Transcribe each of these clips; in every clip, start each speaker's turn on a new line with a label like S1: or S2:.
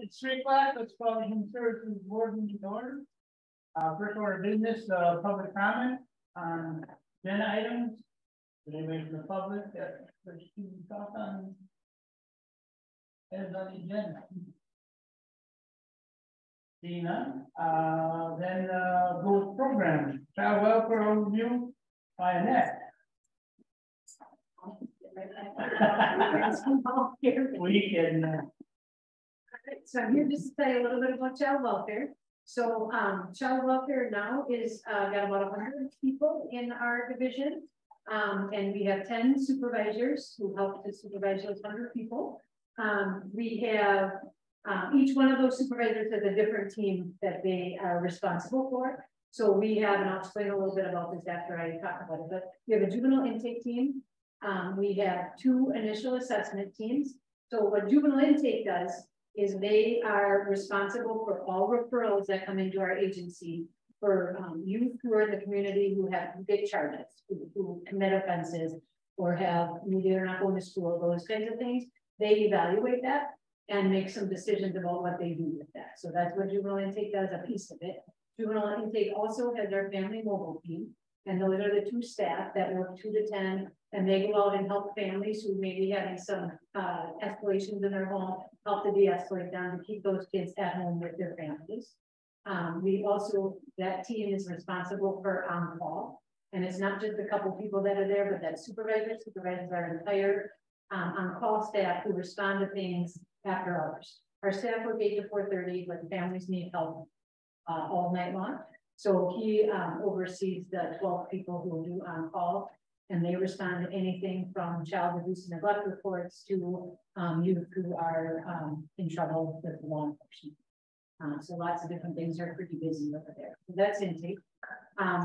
S1: It's 3 o'clock. Let's call the Human Services Board meeting to order. First order of business, public comment on agenda items. Is anybody from the public that wish to talk on items on the agenda? Seeing none, then go with program. Child welfare overview by Annette. We can.
S2: So I'm here just to tell you a little bit about child welfare. So child welfare now is got about 100 people in our division. And we have 10 supervisors who help to supervise those 100 people. We have each one of those supervisors has a different team that they are responsible for. So we have, and I'll explain a little bit about this after I talk about it, but we have a juvenile intake team. We have 2 initial assessment teams. So what juvenile intake does is they are responsible for all referrals that come into our agency for youth who are in the community who have big charges, who commit offenses or have maybe they're not going to school, those kinds of things. They evaluate that and make some decisions about what they do with that. So that's what juvenile intake does, a piece of it. Juvenile intake also has their family mobile team, and those are the 2 staff that work 2 to 10, and they go out and help families who may be having some escalations in their home, help to de-escalate them to keep those kids at home with their families. We also, that team is responsible for on-call, and it's not just a couple people that are there, but that supervisors our entire on-call staff who respond to things after hours. Our staff work 8 to 4:30, but families need help all night long. So he oversees the 12 people who do on-call, and they respond to anything from child abuse and neglect reports to youth who are in trouble with law enforcement. So lots of different things are pretty busy over there. So that's intake.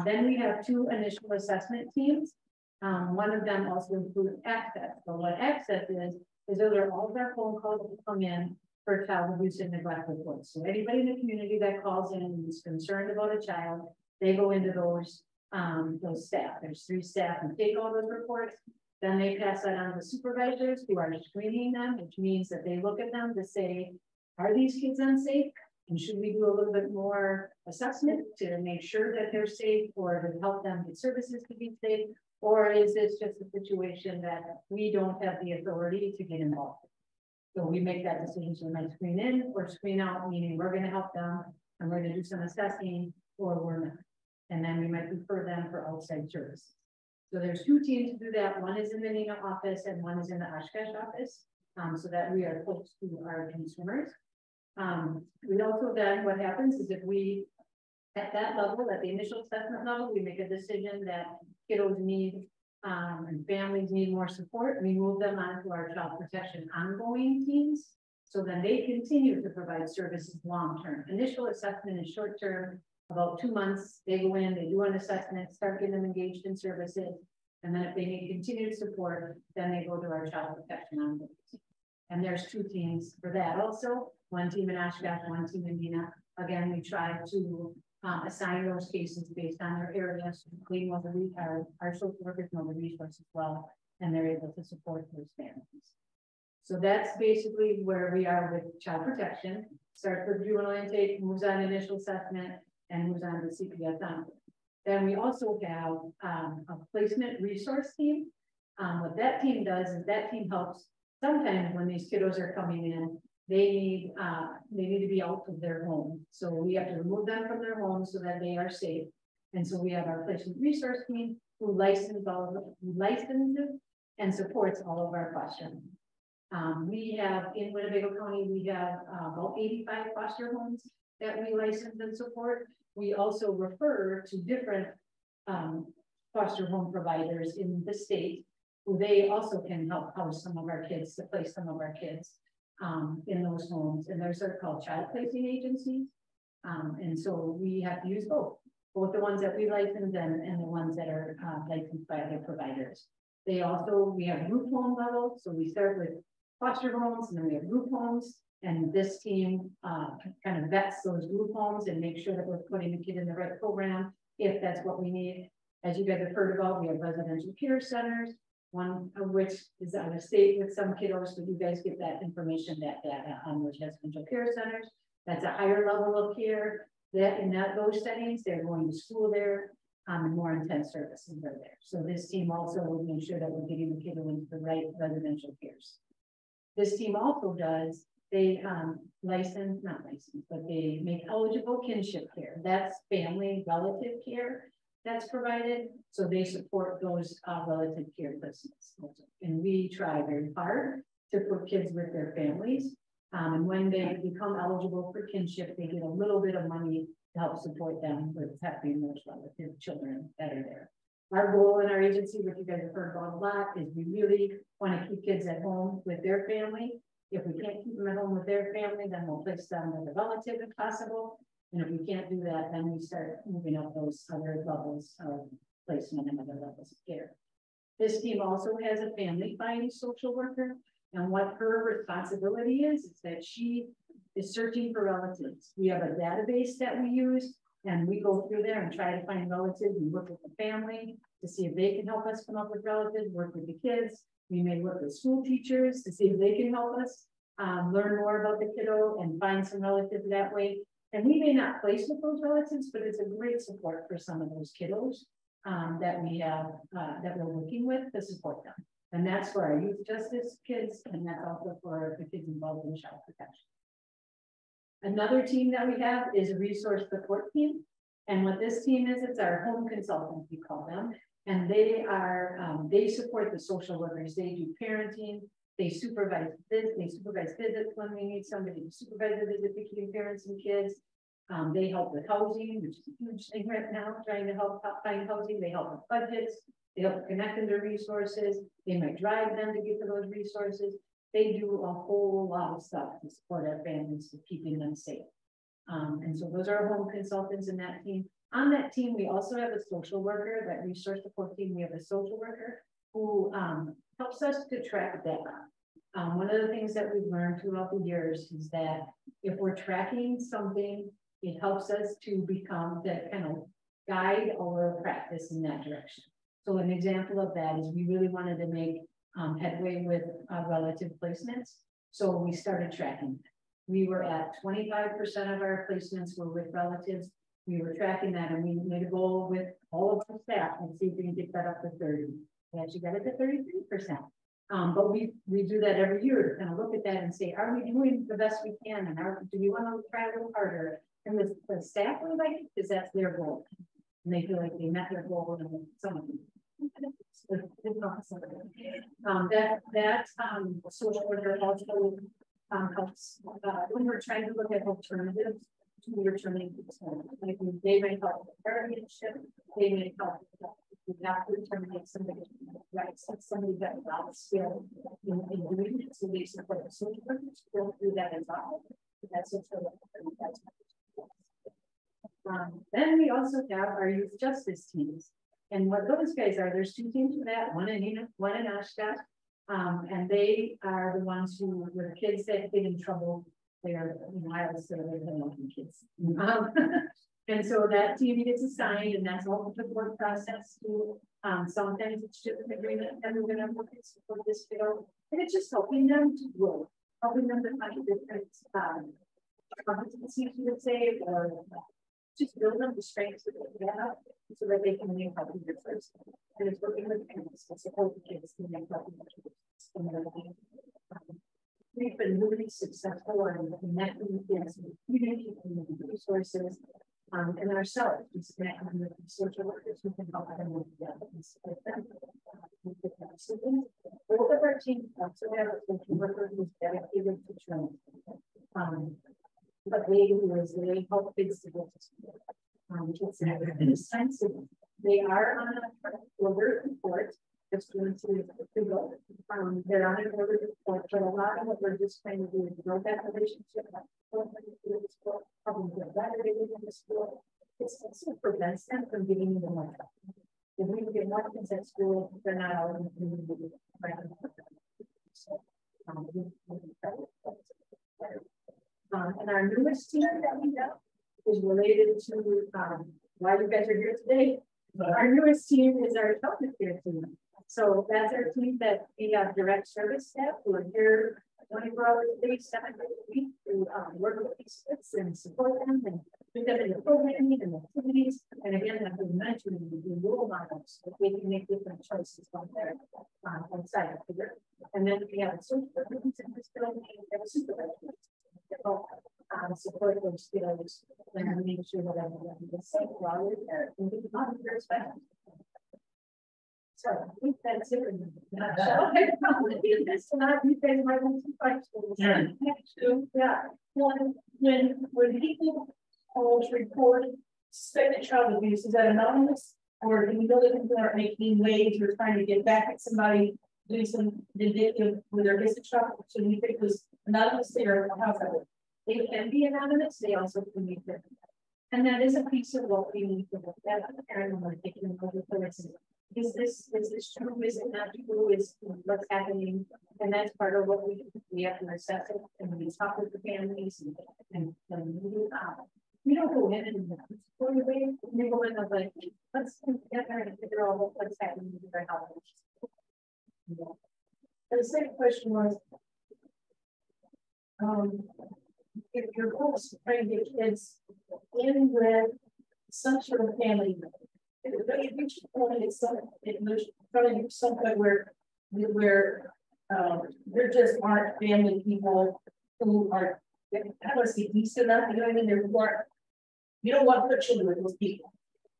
S2: Then we have 2 initial assessment teams. One of them also includes access. So what access is those are all of our phone calls that come in for child abuse and neglect reports. So anybody in the community that calls in and is concerned about a child, they go into those staff. There's 3 staff who take all those reports. Then they pass that on to supervisors who are screening them, which means that they look at them to say, are these kids unsafe? And should we do a little bit more assessment to make sure that they're safe or to help them get services to be safe? Or is this just a situation that we don't have the authority to get involved in? So we make that decision to so screen in or screen out, meaning we're going to help them and we're going to do some assessing or we're not. And then we might refer them for outside services. So there's 2 teams to do that. One is in the Neenah office and one is in the Oshkosh office, so that we are close to our consumers. We also then, what happens is if we, at that level, at the initial assessment level, we make a decision that kiddos need and families need more support, we move them onto our child protection ongoing teams. So then they continue to provide services long-term. Initial assessment is short-term, about 2 months, they go in, they do an assessment, start getting them engaged in services. And then if they need continued support, then they go to our child protection ongoing team. And there's 2 teams for that also. 1 team in Oshkosh, 1 team in Neenah. Again, we try to assign those cases based on their areas. We know our social workers know the resources well, and they're able to support those families. So that's basically where we are with child protection. Starts with juvenile intake, moves on initial assessment, and moves on to CPS on. Then we also have a placement resource team. What that team does is that team helps sometimes when these kiddos are coming in, they need to be out of their home. So we have to remove them from their home so that they are safe. And so we have our placement resource team who licenses and supports all of our foster homes. We have in Winnebago County, we have about 85 foster homes that we license and support. We also refer to different foster home providers in the state who they also can help house some of our kids, to place some of our kids in those homes. And those are called child placing agencies. And so we have to use both the ones that we license and the ones that are licensed by other providers. We have group home level. So we start with foster homes and then we have group homes. And this team kind of vets those group homes and make sure that we're putting the kid in the right program if that's what we need. As you guys have heard about, we have residential care centers. one of which is out of state with some kiddos, but you guys get that information, that data on which residential care centers. That's a higher level of care. That in those settings, they're going to school there, and more intense services are there. So this team also will make sure that we're getting the kiddo into the right residential cares. This team also does, they not license, but they make eligible kinship care. That's family relative care that's provided. So they support those relative care placements. And we try very hard to put kids with their families. And when they become eligible for kinship, they get a little bit of money to help support them with having those relative children that are there. Our goal in our agency, which you guys have heard about a lot, is we really want to keep kids at home with their family. If we can't keep them at home with their family, then we'll place them with a relative if possible. And if we can't do that, then we start moving up those other levels of placement and other levels of care. This team also has a family finding social worker. And what her responsibility is that she is searching for relatives. We have a database that we use, and we go through there and try to find relatives. We work with the family to see if they can help us come up with relatives, work with the kids. We may work with school teachers to see if they can help us learn more about the kiddo and find some relatives that way. And we may not place with those relatives, but it's a great support for some of those kiddos that we have, that we're working with to support them. And that's for our youth justice kids, and that's also for the kids involved in child protection. Another team that we have is a resource support team. And what this team is, it's our home consultants, we call them. And they are, they support the social workers. They do parenting, they supervise visits when we need somebody to supervise the visit between parents and kids. They help with housing, which is a huge thing right now, trying to help find housing. They help with budgets. They help connect them to resources. They might drive them to get to those resources. They do a whole lot of stuff to support our families, to keeping them safe. And so those are our home consultants in that team. On that team, we also have a social worker, that resource support team. We have a social worker who helps us to track data. One of the things that we've learned throughout the years is that if we're tracking something, it helps us to become that kind of guide our practice in that direction. So an example of that is we really wanted to make headway with relative placements. So we started tracking. We were at 25% of our placements were with relatives. We were tracking that, and we made a goal with all of our staff and see if we can get that up to 30. We actually got it to 33%. But we do that every year to kind of look at that and say, are we doing the best we can? And do we want to try a little harder? And the staff really like it because that's their goal. And they feel like they met their goal and some of them. That social worker also helps when we're trying to look at alternatives to returning to like they may help with guardianship, they may help with not terminate somebody, right? So somebody that not skill in doing it, so they support the social workers go through that as well. That's then we also have our youth justice teams. And what those guys are, there's two teams for that, one in Oshkosh, and they are the ones who, with kids that get in trouble, they're, I always say they're the kids. And so that team gets assigned, and that's all the work process too. Sometimes it's just an agreement that we're going to work to support this field, and it's just helping them to grow, helping them to find different competencies, you would say, or just build them the strengths that they have so that they can make healthy difference. And it's working with parents to support the kids to make healthy difference. We've been really successful in connecting with kids, communicating with resources, and ourselves, just connecting with social workers who can help them with that. Both of our teams also have a social worker who's dedicated to training. But they help kids to go to school. In a sense, they are on a order report. It's going to go. They're on an order report, but a lot of what we're just trying to do is build that relationship. Probably get better in the school. It also prevents them from getting even more trouble. If we get more kids at school, they're not always going to be and our newest team that we have is related to why you guys are here today. Our newest team is our child care team. So that's our team that we have direct service staff who are here 24 hours a day, 7 days a week to work with these kids and support them and do them in the programming and activities. And again, like we mentioned, we role models so we can make different choices on there outside of here. And then we have social programs in this building and a supervisor to help support those skills and make sure that everyone is safe while we're there and we can monitor as well. So I think that's it. Okay, probably this tonight. You guys might want some questions. Yeah. When people report suspected child abuse, is that anonymous, or do you know that people are making waves or trying to get back at somebody doing some vindictive with their visit shop? So you think it was anonymous or how's that work? They can be anonymous. They also can be different. And that is a piece of what we need to look at. And we're taking over for instance. Is this true? Is it not true? Is what's happening? And that's part of what we have to assess it and we talk with the families and we don't go in and we go in and like, let's get there and figure out what's happening with our house. And the second question was, if your goal is to try to get kids in with some sort of family, if you reach a point, it's probably something where there just aren't family people who are, I want to say decent enough, you know what I mean? You don't want to put children with those people.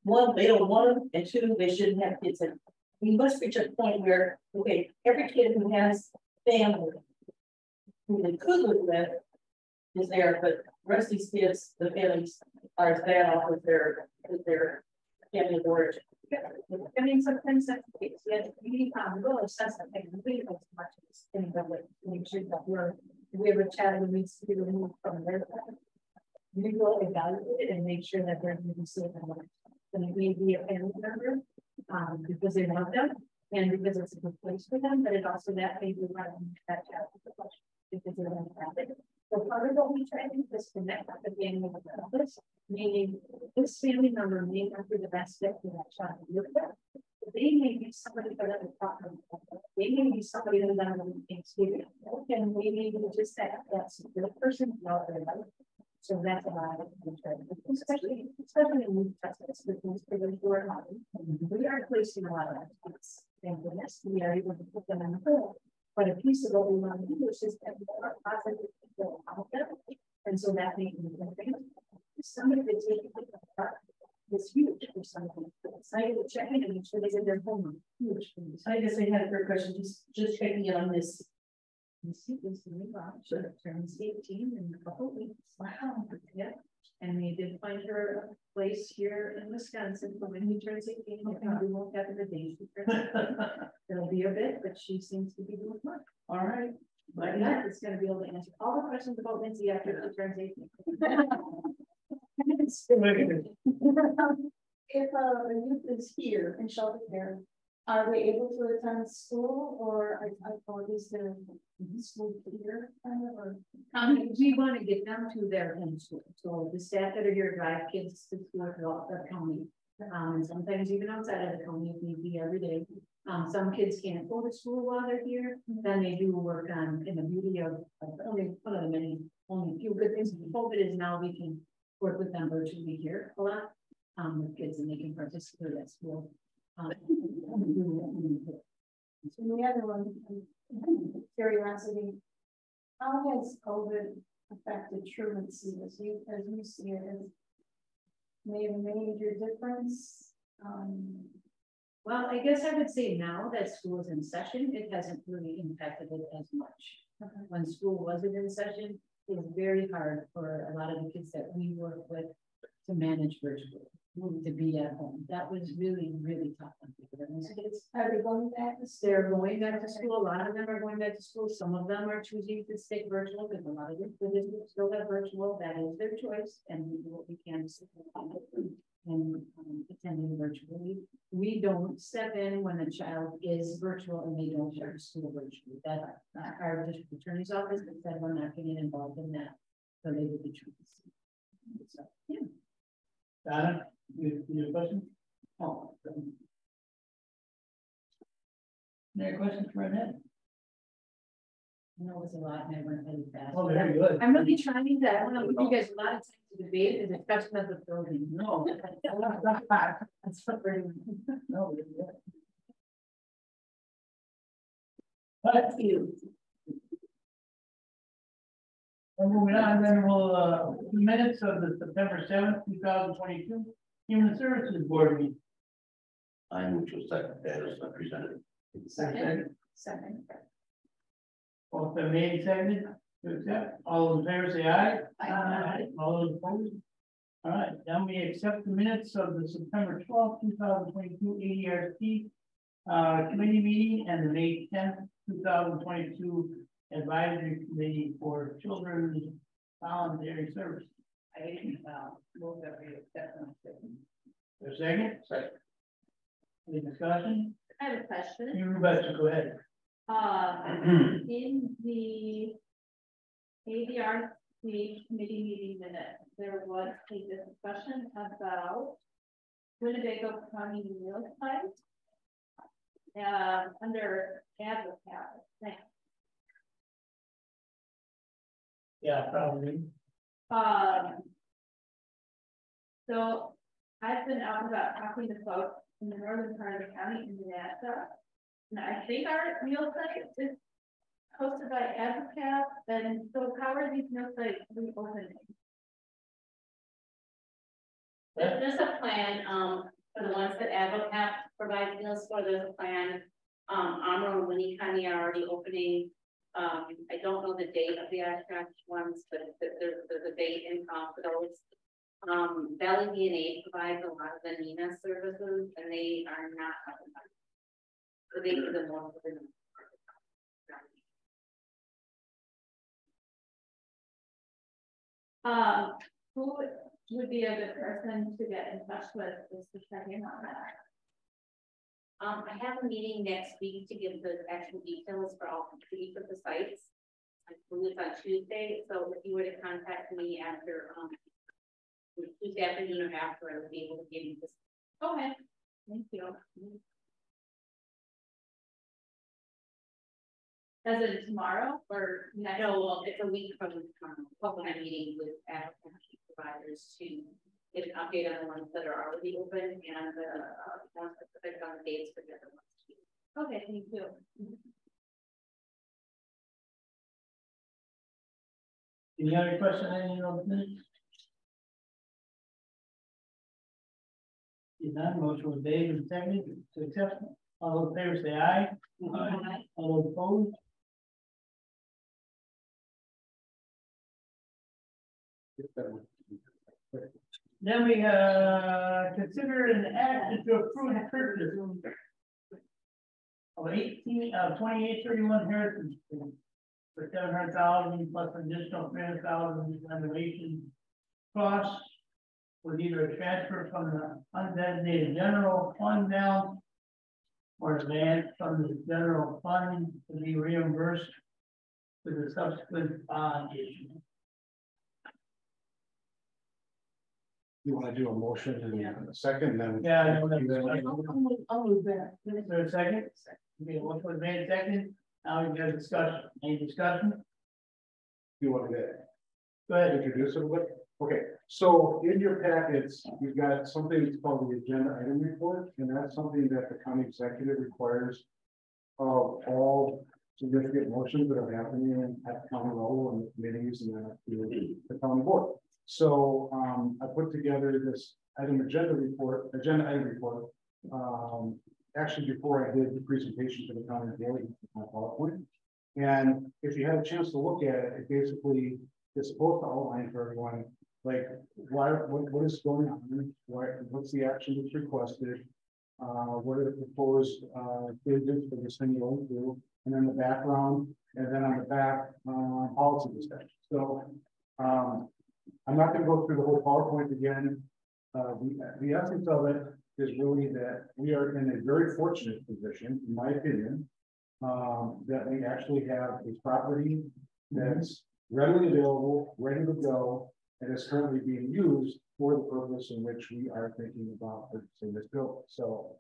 S2: One, they don't want them, and two, they shouldn't have kids in. We must reach a point where, okay, every kid who has family who they could live with is there, but the rest of these kids, the families are as bad off with their family of origin. I mean, sometimes that's the case. Yes, we will assess that thing really as much as anybody to make sure that we have a child who needs to be removed from their family. We will evaluate it and make sure that they're going to be safe and well. And it may be a family member because they love them and because it's a good place for them, but it also that may be running that child because they're going to have it. So part of what we try to do is connect at the beginning of the office, meaning this family member may not be the best fit for that child to live with. They may be somebody for that problem. They may be somebody that doesn't experience. And maybe just that the person out there. So that's a lot of especially in youth justice, because we are placing a lot of kids. Thank goodness we are able to put them in the hole. But a piece of what we want to do is just have positive people out there. And so that may be something. Somebody that's taking it apart is huge for somebody. Excited to check in and make sure they get their homework. Huge. I guess I had a third question. Just checking in on this. This is the new sure. Turns 18 in a couple of weeks. Wow. Yeah. And we did find her a place here in Wisconsin for when he turns 18. We won't have the day she turns 18. It'll be a bit, but she seems to be doing well. All right. But yeah, it's going to be able to answer all the questions about Lindsay after she turns 18.
S3: If a youth is here in shelter care, are they able to attend school, or are these their school here? Or
S2: we want to get them to their home school. So the staff that are here drive kids to school throughout the county. And sometimes even outside of the county, if need be every day. Some kids can't go to school while they're here. Then they do work on, in the beauty of only one of the many, only few good things with COVID is now we can work with them virtually here a lot with kids and they can participate at school.
S3: So the other one, curiosity, how has COVID affected truancy as you see it? Has made a major difference?
S2: Well, I guess I would say now that school is in session, it hasn't really impacted it as much. When school wasn't in session, it was very hard for a lot of the kids that we work with to manage virtually, to be at home. That was really, really tough on people.
S3: Are they going back?
S2: They're going back to school. A lot of them are going back to school. Some of them are choosing to stay virtual because a lot of them still have virtual. That is their choice, and we do what we can to support them and attending virtually. We don't step in when a child is virtual and they don't start school virtually. That our district attorney's office said we're not getting involved in that. So they would be choosing. So yeah.
S1: Donna, you have a question? Oh, Any questions for Annette?
S2: I know it's a lot and I went really fast.
S1: Oh, very good.
S2: I'm really trying to, I want to give you guys a lot of time to debate and discussion of the building.
S1: No.
S2: That's what we're doing.
S1: No. Thank you. And moving on, then we'll, minutes of the September 7th, 2022, Human Services Board meeting.
S4: I move to second that as presented.
S2: Second.
S1: All been made and seconded to accept. All in favor, say aye.
S2: Aye.
S1: All those opposed? All right, then we accept the minutes of the September 12th, 2022 ADRT committee meeting and the May 10th, 2022 advisory committee for children's voluntary service. Move that we accept them. A second?
S4: Second.
S1: Any discussion?
S5: I have a question.
S1: You, Rebecca, go ahead.
S5: In the ADRC committee meeting minute, there was a discussion about Winnebago County real estate. Under advocate.
S1: Yeah, probably.
S5: So I've been out about talking to folks in the northern part of the county in Nebraska. And I think our meal site is hosted by Advocate, and so how are these meal sites reopening?
S6: There's a plan, for the ones that Advocate provides meals for, there's a plan. Amro and Winnie County are already opening. I don't know the date of the Advocate ones, but there's a date in for those. Valley DNA provides a lot of the Nina services, and they are not up and running. So they do the more for them.
S5: Who would be a good person to get in touch with just to check in on that?
S6: I have a meeting next week to give the actual details for all each of the sites. I believe it's on Tuesday, so if you were to contact me after Tuesday afternoon or after, I would be able to give you this.
S5: Okay, thank you. Is it tomorrow or next?
S6: No, well, it's a week from tomorrow. I'm meeting with Advocate providers to get an update on the ones that are already open and more specific on the dates for the other ones too.
S5: Okay, thank you.
S1: Any other question? Any of minutes? If not, motion was made and seconded to accept. All those in favor say aye.
S5: Aye.
S1: All those opposed? Then we consider an act to approve the purchase of 2831 Harrison Street for $700,000 plus an additional $300,000 renovation costs with either a transfer from the undesignated general fund balance or advance from the general fund to be reimbursed with a subsequent bond issue.
S4: You want to do a motion in a second, then?
S1: Yeah, I know that.
S2: I'll move that.
S1: Is there a second? Okay, motion was made second. Now we have discussion. Any discussion?
S4: You want to
S1: Go ahead.
S4: introduce it a bit? Okay, so in your packets, you've got something that's called the agenda item report, and that's something that the county executive requires of all significant motions that are happening at the county level and the committees and the county board. So I put together this agenda item report, actually before I did the presentation to the county board, my PowerPoint. And if you had a chance to look at it, it basically is supposed to outline for everyone, like what is going on, what's the action that's requested, what are the proposed digits for this thing going through, and then the background, and then on the back, policy discussion. So I'm not going to go through the whole PowerPoint again. The essence of it is really that we are in a very fortunate position, in my opinion, that we actually have a property that's readily available, ready to go, and is currently being used for the purpose in which we are thinking about purchasing this building. So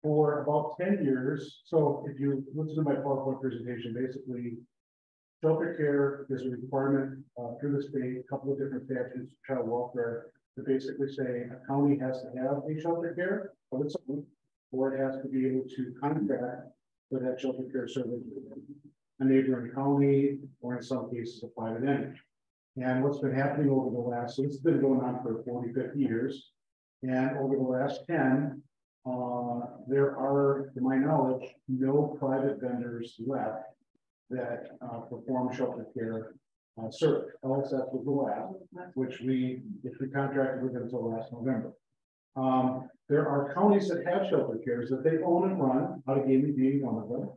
S4: for about 10 years. So if you listen to my PowerPoint presentation, basically, shelter care is a requirement through the state, a couple of different statutes, child welfare, to basically say a county has to have a shelter care of its own, or it has to be able to contract for that shelter care service with a neighboring county, or in some cases, a private entity. And what's been happening over the last, so this has been going on for 40, 50 years. And over the last 10, there are, to my knowledge, no private vendors left that perform shelter care service. LSF was the last, which we contracted with until last November. There are counties that have shelter cares that they own and run, out of Gamey being one of them.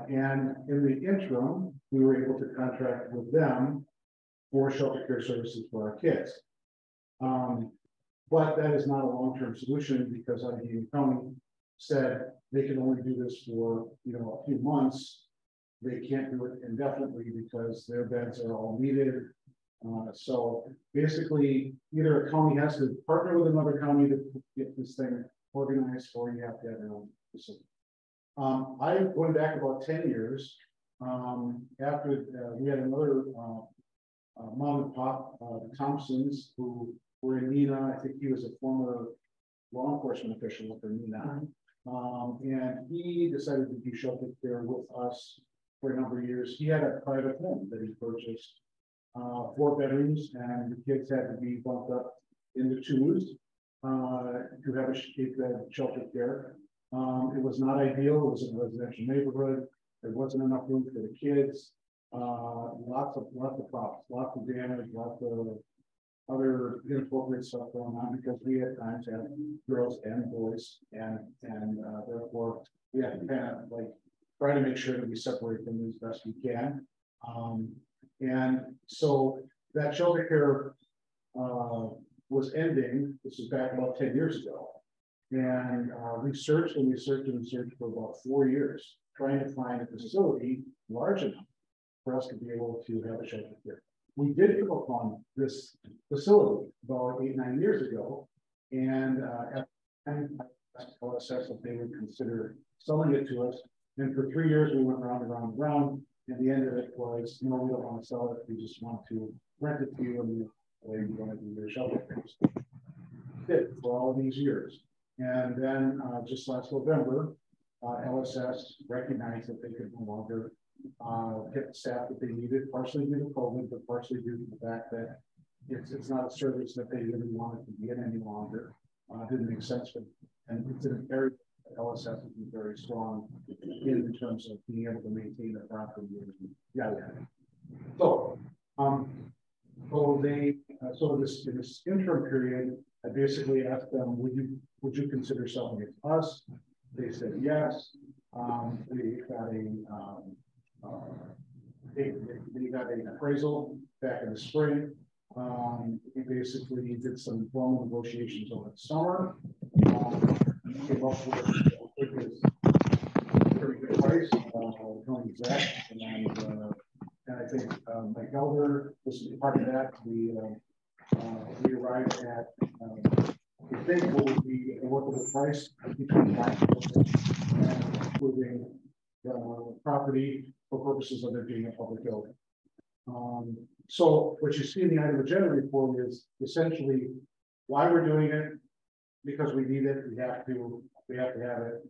S4: And in the interim, we were able to contract with them for shelter care services for our kids. But that is not a long-term solution because Allegheny County said they can only do this for a few months. They can't do it indefinitely because their beds are all needed. So basically, either a county has to partner with another county to get this thing organized, or you have to have your own facility. I'm going back about 10 years. After we had another mom and pop, Thompsons, who were in Neenah. I think he was a former law enforcement official up in Neenah. And he decided to do shelter care with us for a number of years. He had a private home that he purchased, 4 bedrooms, and the kids had to be bumped up into 2s to have a shelter care. It was not ideal. It was in a residential neighborhood. There wasn't enough room for the kids. Lots of problems, lots of damage, lots of other inappropriate stuff going on because we at times have girls and boys, and therefore we have to kind of like try to make sure that we separate them as best we can. And so that shelter care was ending. This was back about 10 years ago. And we searched and we searched and searched for about 4 years, trying to find a facility large enough for us to be able to have a shelter care. We did come upon this facility about 8, 9 years ago, and at the time, I assessed that they would consider selling it to us. And for 3 years, we went round and round and round. And the end of it was, no, we don't want to sell it. We just want to rent it to you, and we're going to do your shelter cares. Did for all these years. And then just last November, LSS recognized that they could no longer get the staff that they needed, partially due to COVID, but partially due to the fact that it's not a service that they really wanted to be in any longer. Didn't make sense for them. And it's an area that LSS has been very strong in terms of being able to maintain the property. So, in this interim period, I basically asked them, would you consider selling it to us? They said yes. They got an appraisal back in the spring. We basically did some formal negotiations over the summer. Came up with a pretty good price, going exact, and I think Mike Elder was part of that. We arrived at I think what would be a workable price between and including the property for purposes of it being a public building. So what you see in the item agenda report is essentially why we're doing it, because we need it, we have to have it,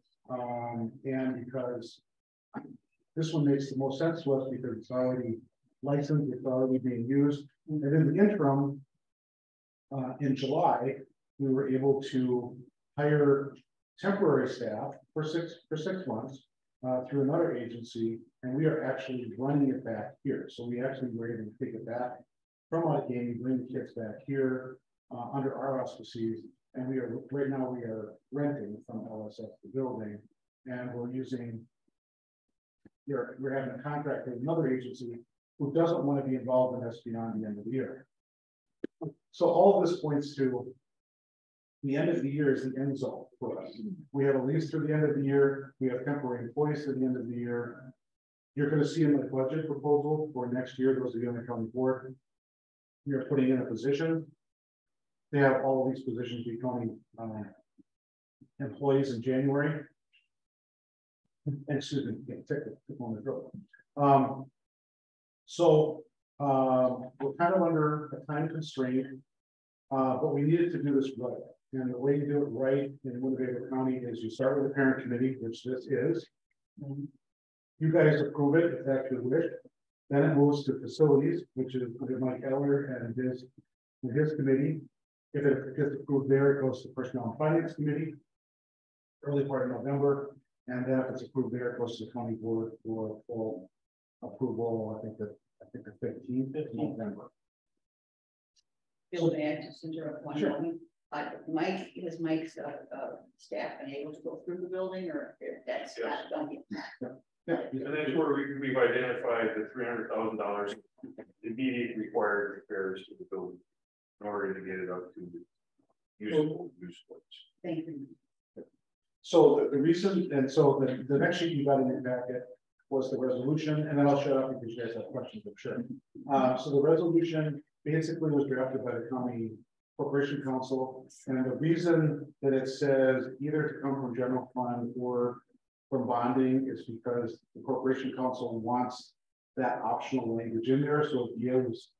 S4: and because this one makes the most sense to us because it's already licensed, it's already being used, and in the interim, in July, we were able to hire temporary staff for six months through another agency, and we are actually running it back here. So we actually were able to take it back from Allegheny, bring the kids back here under our auspices, and right now we are renting from LSF the building, and we're having a contract with another agency who doesn't want to be involved in this beyond the end of the year. So all of this points to the end of the year is the end zone for us. We have a lease through the end of the year. We have temporary employees to the end of the year. You're going to see in the budget proposal for next year, those of you on the county board, we are putting in a position. They have all of these positions becoming employees in January. Excuse me, take on the throat. We're kind of under a time constraint, but we needed to do this right. And the way you do it right in Winnebago County is you start with the parent committee, which this is. You guys approve it if that's your wish. Then it moves to facilities, which is under Mike Eller and his committee. If it gets approved there, it goes to Personnel and Finance Committee, early part of November. And then if it's approved there, it goes to the county board for full approval. I think the 15th of November.
S7: Bill, may I just interrupt one
S4: Sure.
S7: moment? Mike, has Mike's staff been able to go through the building, or if that's not done yet?
S4: Yeah.
S8: And that's where we've identified the $300,000 immediate required repairs to the building in order to get it up to usable use.
S7: Thank you.
S4: So the reason, and so the next sheet you got in your packet was the resolution, and then I'll shut up because you guys have questions, I'm sure. So the resolution basically was drafted by the county corporation council, and the reason that it says either to come from general fund or from bonding is because the corporation council wants that optional language in there, so it gives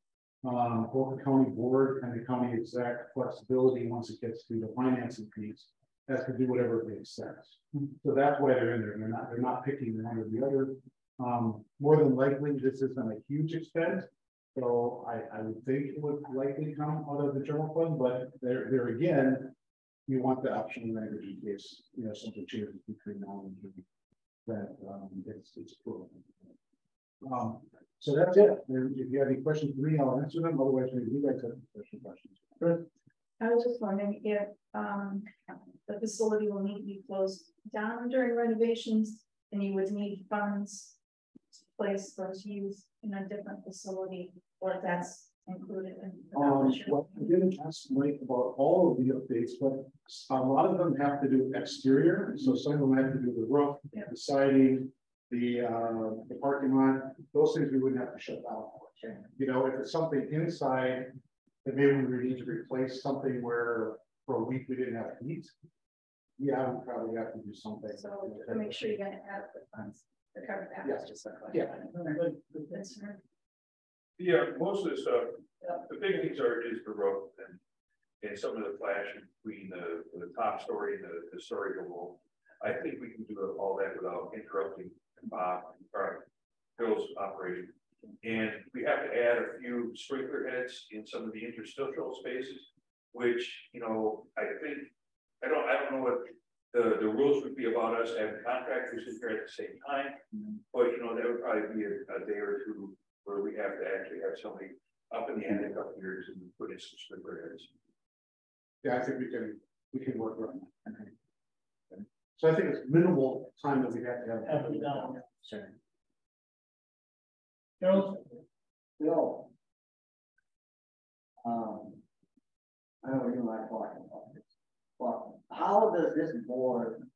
S4: both the county board and the county exec flexibility once it gets to the financing piece, as to do whatever makes sense. So that's why they're in there. They're not picking one or the other. More than likely, this isn't a huge expense. So I would think it would likely come out of the general fund, but there again, you want the optional language in case something changes between now and June. That it's cool. So that's it. If you have any questions for me, I'll answer them. Otherwise, maybe you guys have questions.
S3: I was just wondering if the facility will need to be closed down during renovations, and you would need funds to place those use in a different facility, or if that's included in the
S4: Well, I didn't ask Mike about all of the updates, but a lot of them have to do exterior. So some of them have to do the roof, the siding, the parking lot. Those things we wouldn't have to shut down for.
S3: Sure.
S4: If it's something inside, then maybe we need to replace something where for a week we didn't have heat. Yeah, we probably have to do something.
S3: So to make sure you get adequate funds to cover that.
S4: Yeah.
S3: Just a question. That's right.
S8: Yeah, most of the stuff, the big things is the roof and some of the flashing between the top story and the story below. I think we can do all that without interrupting Bob or Bill's operation. And we have to add a few sprinkler heads in some of the interstitial spaces, which, I think, I don't know what the rules would be about us having contractors in here at the same time, but that would probably be a day or two where we have to actually have somebody up in the attic up here to put in some sprinkler heads.
S4: Yeah, I think we can work around that. Okay. So I think it's minimal time that we have to have it done.
S3: Sure.
S9: Bill, I know you like talking about this, but how does this board,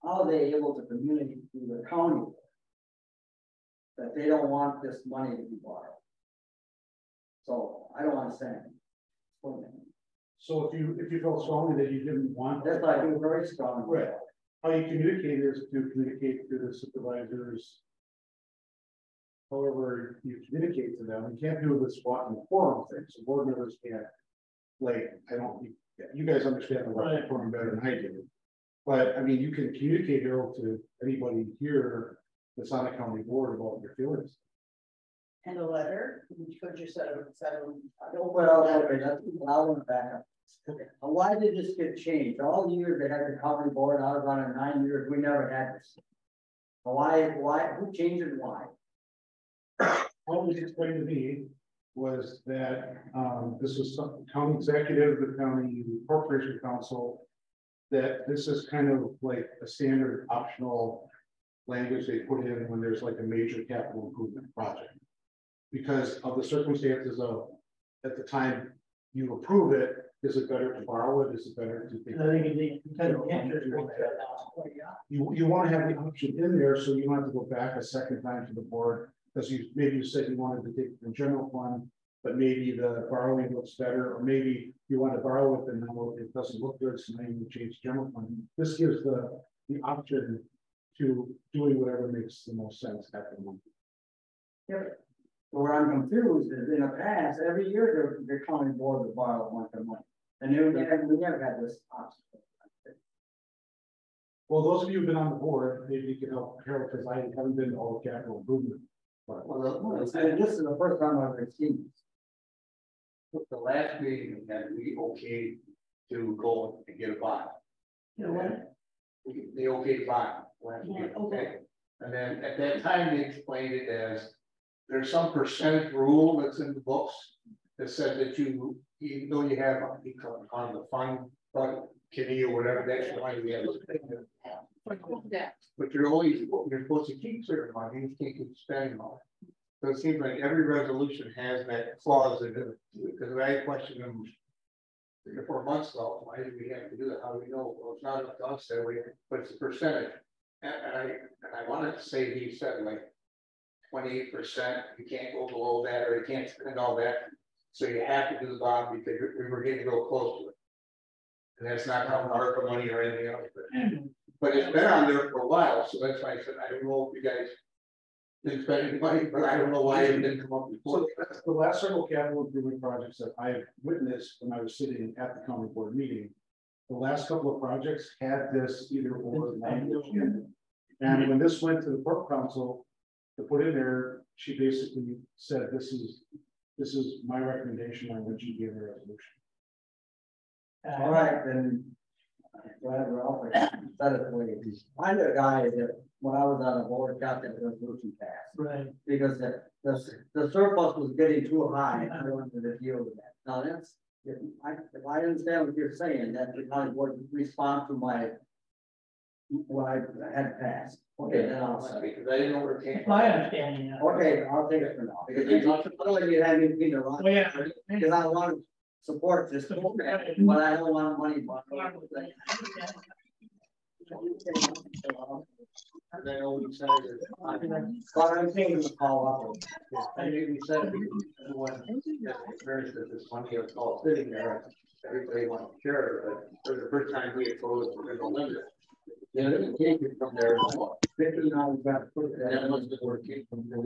S9: how are they able to communicate to the county that they don't want this money to be borrowed? So I don't understand.
S4: So if you felt strongly that you didn't want
S9: That's like you're very strong.
S4: Right. How you communicate is to communicate to the supervisors. However, you communicate to them. You can't do this walk in the forum thing. So board members can't, you guys understand the walk forum better than I do. But I mean, you can communicate to anybody here that's on the county board about your feelings.
S7: And a letter, could you set
S9: Well, okay, that's, I want to back up. Okay. Why did this get changed? All the years they had the county board, I was on it 9 years, we never had this. Why, who changed it and why?
S4: What was explained to me was that this was some county executive, the county corporation council, that this is kind of like a standard optional language they put in when there's like a major capital improvement project. Because of the circumstances of at the time you approve it, is it better to borrow it? Is it better to think? You want to have the option in there so you don't have to go back a second time to the board because maybe you said you wanted to take it from general fund but maybe the borrowing looks better, or maybe you want to borrow it and now it doesn't look good, so now you change the general fund. This gives the option to doing whatever makes the most sense at the moment.
S9: Where I'm confused is in the past, every year the county board would borrow a bunch of money. And we never had this option.
S4: Well, those of you who've been on the board, maybe you can help Harold, because I haven't been to all the capital improvement. But
S9: And this is the first time I've ever seen this.
S10: The last meeting that we okayed to go and get a bond. They okayed bond last meeting, okay? And then at that time, they explained it as there's some percentage rule that's in the books that says that you, even though you have on the fund committee or whatever, that's why we have. But you're supposed to keep certain money, you can't keep spending money. So it seems like every resolution has that clause in it, because I questioned them 3 or 4 months ago, why do we have to do that? How do we know? Well, it's not up to us that way, but it's a percentage. And I wanted to say, he said like 28%, you can't go below that, or you can't spend all that. So you have to do the bond because we were getting real close to it. And that's not how ARPA money or anything else. But it's been on there for a while, so that's why I said, I don't know if you guys didn't spend any money, but I don't know why it didn't come up before.
S4: So the last several capital improvement projects that I have witnessed when I was sitting at the county board meeting, the last couple of projects had this either or language in it. And when this went to the Port Council to put in there, she basically said, this is my recommendation on what you gave the resolution.
S9: All right, then. Whatever, I'll set it the way it is. I know a guy that when I was on the board got that resolution passed.
S1: Right.
S9: Because the surplus was getting too high, and I wanted to deal with that. Now that's, if I understand what you're saying, that the county board respond to what I had passed. Okay, then I'll say.
S10: Because I didn't know where it came
S1: That's
S10: from.
S1: my understanding now.
S9: Okay, I'll take it for now, because I don't like you having me wrong.
S1: Oh, yeah.
S9: Because I want to support this program, but I don't want money.
S10: And I know we said
S9: But I'm taking the call up.
S10: I knew we said everyone experienced that this money was all sitting there. Everybody wanted to share, but for the first time we exposed we're gonna limit it. Yeah, they didn't take it from there. 15 hours got put it, and that was the word came from there.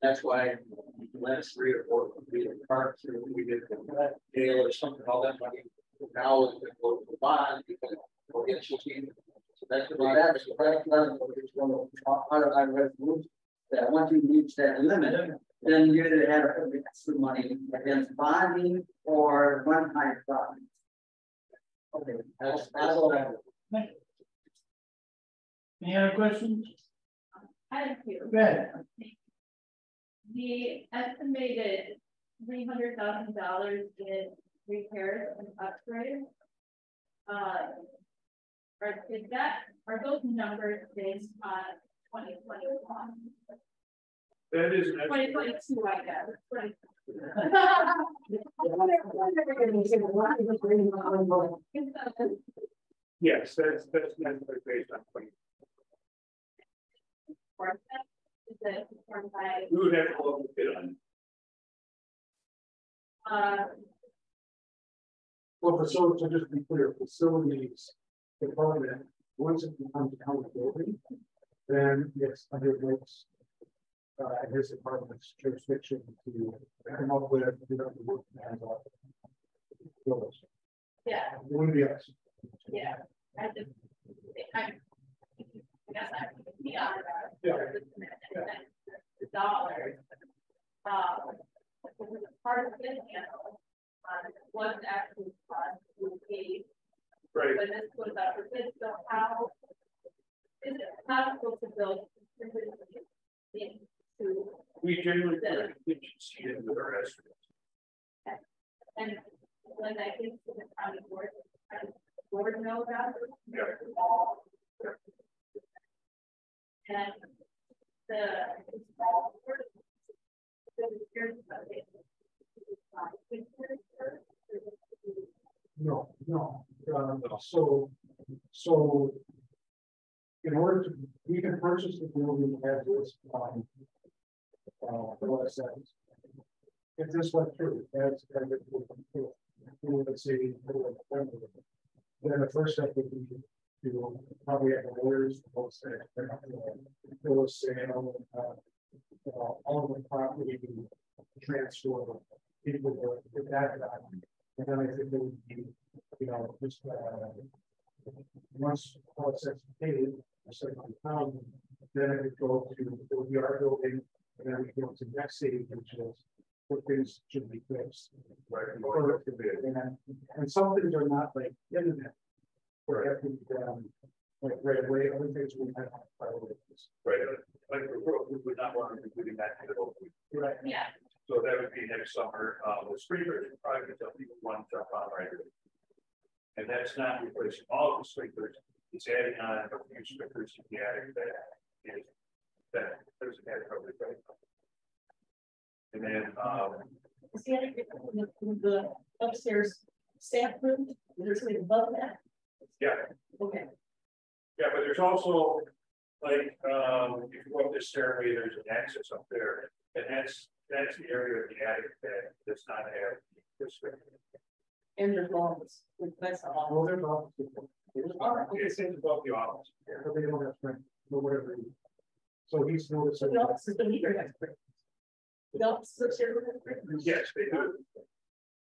S10: That's why the last 3 or 4 parts we did the deal or something, all that money. Now it's going to go to the bond because we'll get you. So that's
S9: Well, that's one of our resolutions, that once you reach that limit, then you either have to put extra money against bonding or one time profit. Okay, that's all I have.
S1: Any other questions?
S5: I have two.
S1: Go ahead.
S5: The estimated $300,000 in repairs and upgrades. Are those numbers based on 2021?
S8: That is.
S5: 2022, I guess.
S8: Yes, that's based on 20.
S5: Is it formed by?
S8: We would have to look a bit on.
S4: Well, so to just be clear, facilities department, once it becomes accountability, then it's under Blake's his department's jurisdiction to come up with the work plans.
S5: Yeah.
S4: It wouldn't be us.
S5: Yeah. I guess I would be on
S4: Yeah.
S5: the dollars. Part of this, was actually paid.
S8: Right.
S5: When this goes up for bid, so how is it possible to build into?
S8: We generally put a contingency in with our estimates.
S5: And when I get to the county board, the board know about it.
S8: Yeah.
S5: And the
S4: No. So in order to, we can purchase the building as this what it says. if this went through, let's say, then the first step would be to probably have the lawyers, all of the property transfer people with that. And then I think there would be, just once all it's paid, a certain pound, then it would go to the art building, and then we go to the next stage, which is what things should be fixed. Right. And some things are not like internet, or have to be done like right away. Other things we have priorities.
S8: Right. Like we would not want to be doing that.
S4: Right.
S5: Yeah.
S8: So that would be next summer. The sprinklers would probably tell people one jump on right away. And that's not replacing all of the sprinklers. It's adding on a few sprinklers to the attic that there's an attic probably right. And then
S3: is the attic the upstairs staff room? Is there something above that?
S8: Yeah.
S3: Okay.
S8: Yeah, but there's also like if you go up this stairway, there's an access up there, and that's the area of the attic that does not have this.
S3: And the walls, that's all.
S4: Well, there's all.
S8: It's above the office.
S4: Yeah, but they don't have strength, or whatever. So he's noticed.
S3: The office is going to be the office upstairs.
S8: Yes, they do.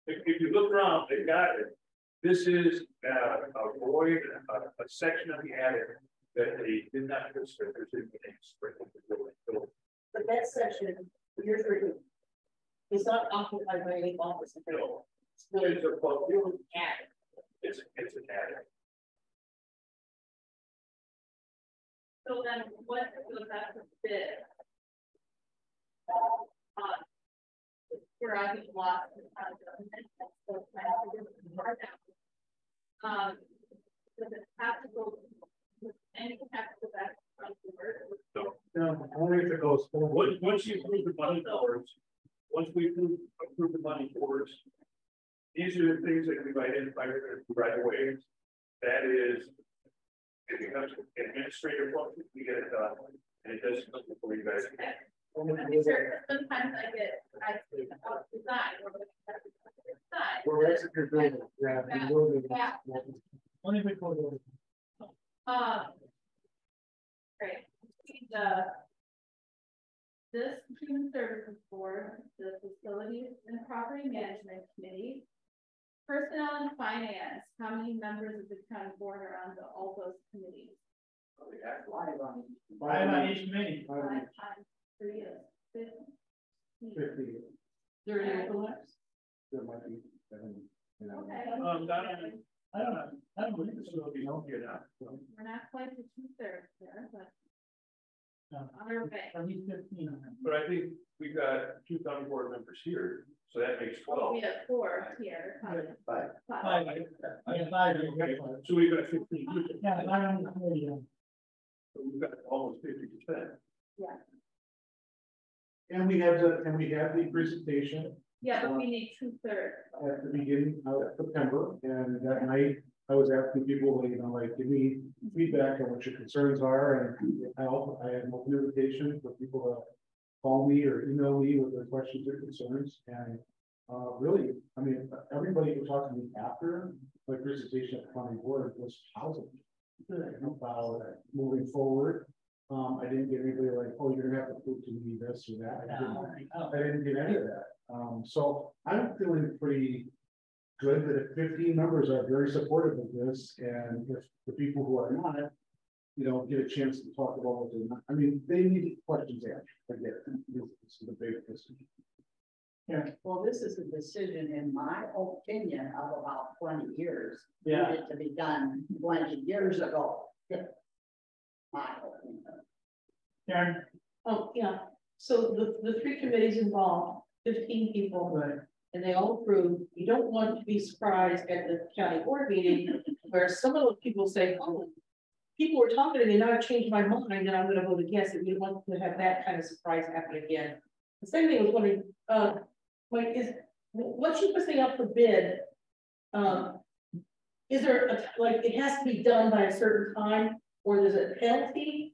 S8: If you look around, they got it. This is a void, a section of the attic that they did not consider.
S3: But that section, here's where it's not occupied by any office.
S8: No. It's a building attic. It's an attic.
S5: So then what goes after bid? Where I get lost in does it have to go, anything have to go back from the work?
S4: No, only if it goes forward.
S8: Once you approve the money towards, once we approve the money towards, these are the things that we've identified right away. That is, it becomes an administrative function, we get it done, and it doesn't come before you guys.
S5: Sure, sometimes I see about design or design.
S4: Well, that's if you're building. Yeah, if you're building.
S5: Yeah.
S4: Only if it goes over.
S5: Great. This Human Services Board, the Facilities and Property Management Committee, Personnel and Finance. How many members of the county board are on all those committees?
S8: We have live on.
S1: Five on each committee.
S5: 5 times 3 is 50.
S4: 50.
S3: There are overlaps.
S4: There might be 7.
S5: Okay.
S1: I don't believe it's
S8: So you don't get out.
S5: We're not quite to 2/3 there, but
S1: No.
S5: other way.
S1: At least 15.
S8: But I think we've got 2 county board members here, so that makes 12.
S5: We have 4 here.
S9: Five.
S1: Five. I have 5.
S8: So we've got 15.
S1: Yeah, 5 on the committee.
S8: So we've got almost 50%.
S5: Yeah.
S4: And we have the presentation
S5: Yeah, but we need 2/3.
S4: at the beginning of September, and that night I was asking people, like, give me feedback on what your concerns are, and I had an open invitation for people to call me or email me with their questions or concerns, and really, I mean, everybody who talked to me after my presentation at the county board was positive about moving forward. I didn't get anybody like, oh, you're gonna have to prove to me this or that. I didn't get any of that. So I'm feeling pretty good that if 15 members are very supportive of this, and if the people who are not, get a chance to talk about what they're not. I mean, they need questions answered. I get it. This is the big decision.
S7: Yeah, well, this is a decision, in my opinion, of about 20 years.
S1: Yeah.
S7: Needed to be done 20 years ago. My opinion.
S1: Karen?
S3: Oh, yeah, so the 3 committees involved, 15 people.
S1: Right.
S3: And they all approved. You don't want to be surprised at the county board meeting where some of those people say, oh, people were talking to me, now I've changed my mind and I'm gonna vote against it. We don't want to have that kind of surprise happen again. The same thing I was wondering, like, once you put thing up for bid, is there like, it has to be done by a certain time, or there's a penalty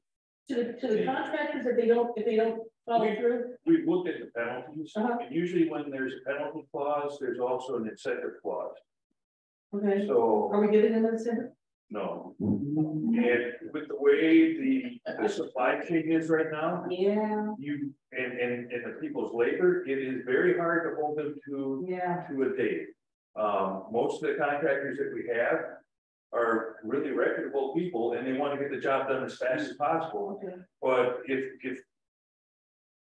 S11: to the contractors if they don't follow through?
S8: We've looked at the penalties,
S11: Uh-huh.
S8: and usually when there's a penalty clause, there's also an incentive clause.
S11: Okay,
S8: So,
S11: are we giving them an incentive?
S8: no. And with the way the supply chain is right now,
S11: Yeah,
S8: you, and the people's labor, it is very hard to hold them
S11: yeah.
S8: to a date. Most of the contractors that we have are really reputable people, and they want to get the job done as fast as possible.
S11: Okay.
S8: But if,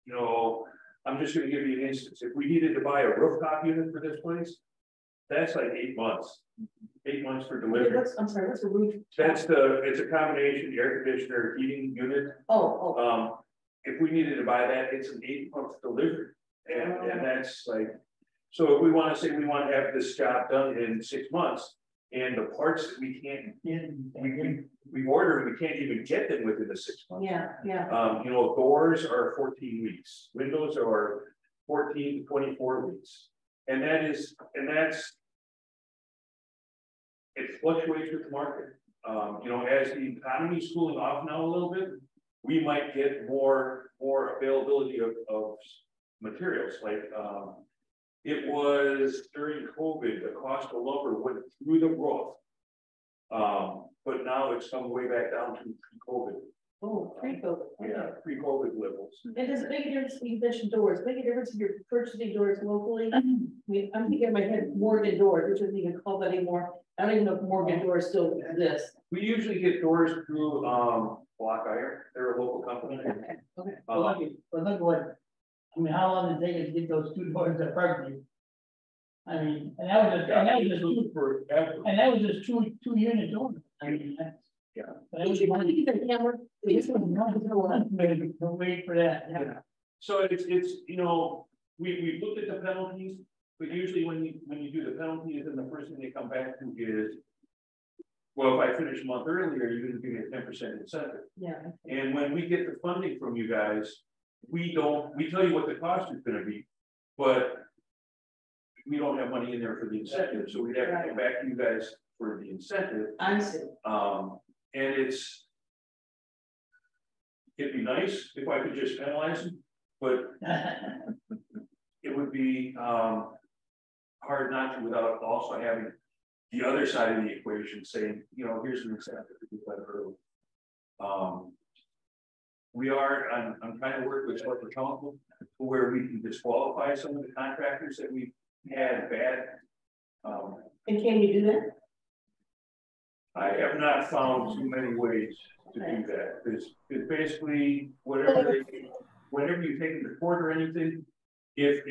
S8: you know, I'm just gonna give you an instance, if we needed to buy a rooftop unit for this place, that's like 8 months. 8 months for
S11: Okay,
S8: delivery.
S11: I'm sorry, what's a roof?
S8: It's a combination air conditioner, heating unit.
S11: Oh,
S8: If we needed to buy that, it's an 8-month delivery. And that's like, so if we want to say we want to have this job done in 6 months, and the parts that we order, we can't even get them within the 6 months.
S11: yeah.
S8: You know, doors are 14 weeks, windows are 14 to 24 weeks. And that's, it fluctuates with the market. You know, as the economy is cooling off now a little bit, we might get more availability of materials. Like it was during COVID, the cost of lumber went through the roof. But now it's come way back down to pre-COVID.
S11: Oh, pre-COVID.
S8: Yeah, pre-COVID levels.
S11: And does it make a difference when you mention doors? Make a difference if you're purchasing doors locally? I mean, I'm thinking in my head Morgan doors, which isn't even called that anymore. I don't even know if Morgan doors still exist.
S8: We usually get doors through Block Iron. They're a local company.
S11: Okay.
S1: But look what, I mean, how long did it take to get those 2 doors that parked you? I mean, and that was just two unit doors. I mean, that's.
S8: Yeah.
S1: But it was one wait for that.
S8: Yeah. So it's you know, we looked at the penalties, but usually when you do the penalties, then the first thing they come back to is, well, if I finish a month earlier, you're going to give me a 10% incentive.
S11: Yeah.
S8: And when we get the funding from you guys, we tell you what the cost is going to be, but we don't have money in there for the incentive, so we'd have to come back to you guys for the incentive.
S11: I see.
S8: And it'd be nice if I could just penalize them, but it would be hard not to without also having the other side of the equation saying, you know, here's an incentive to do that early. I'm trying to work with corporate counsel where we can disqualify some of the contractors that we had bad.
S11: And can you do that?
S8: I have not found too many ways to do that. It's basically whenever you take them to court or anything, if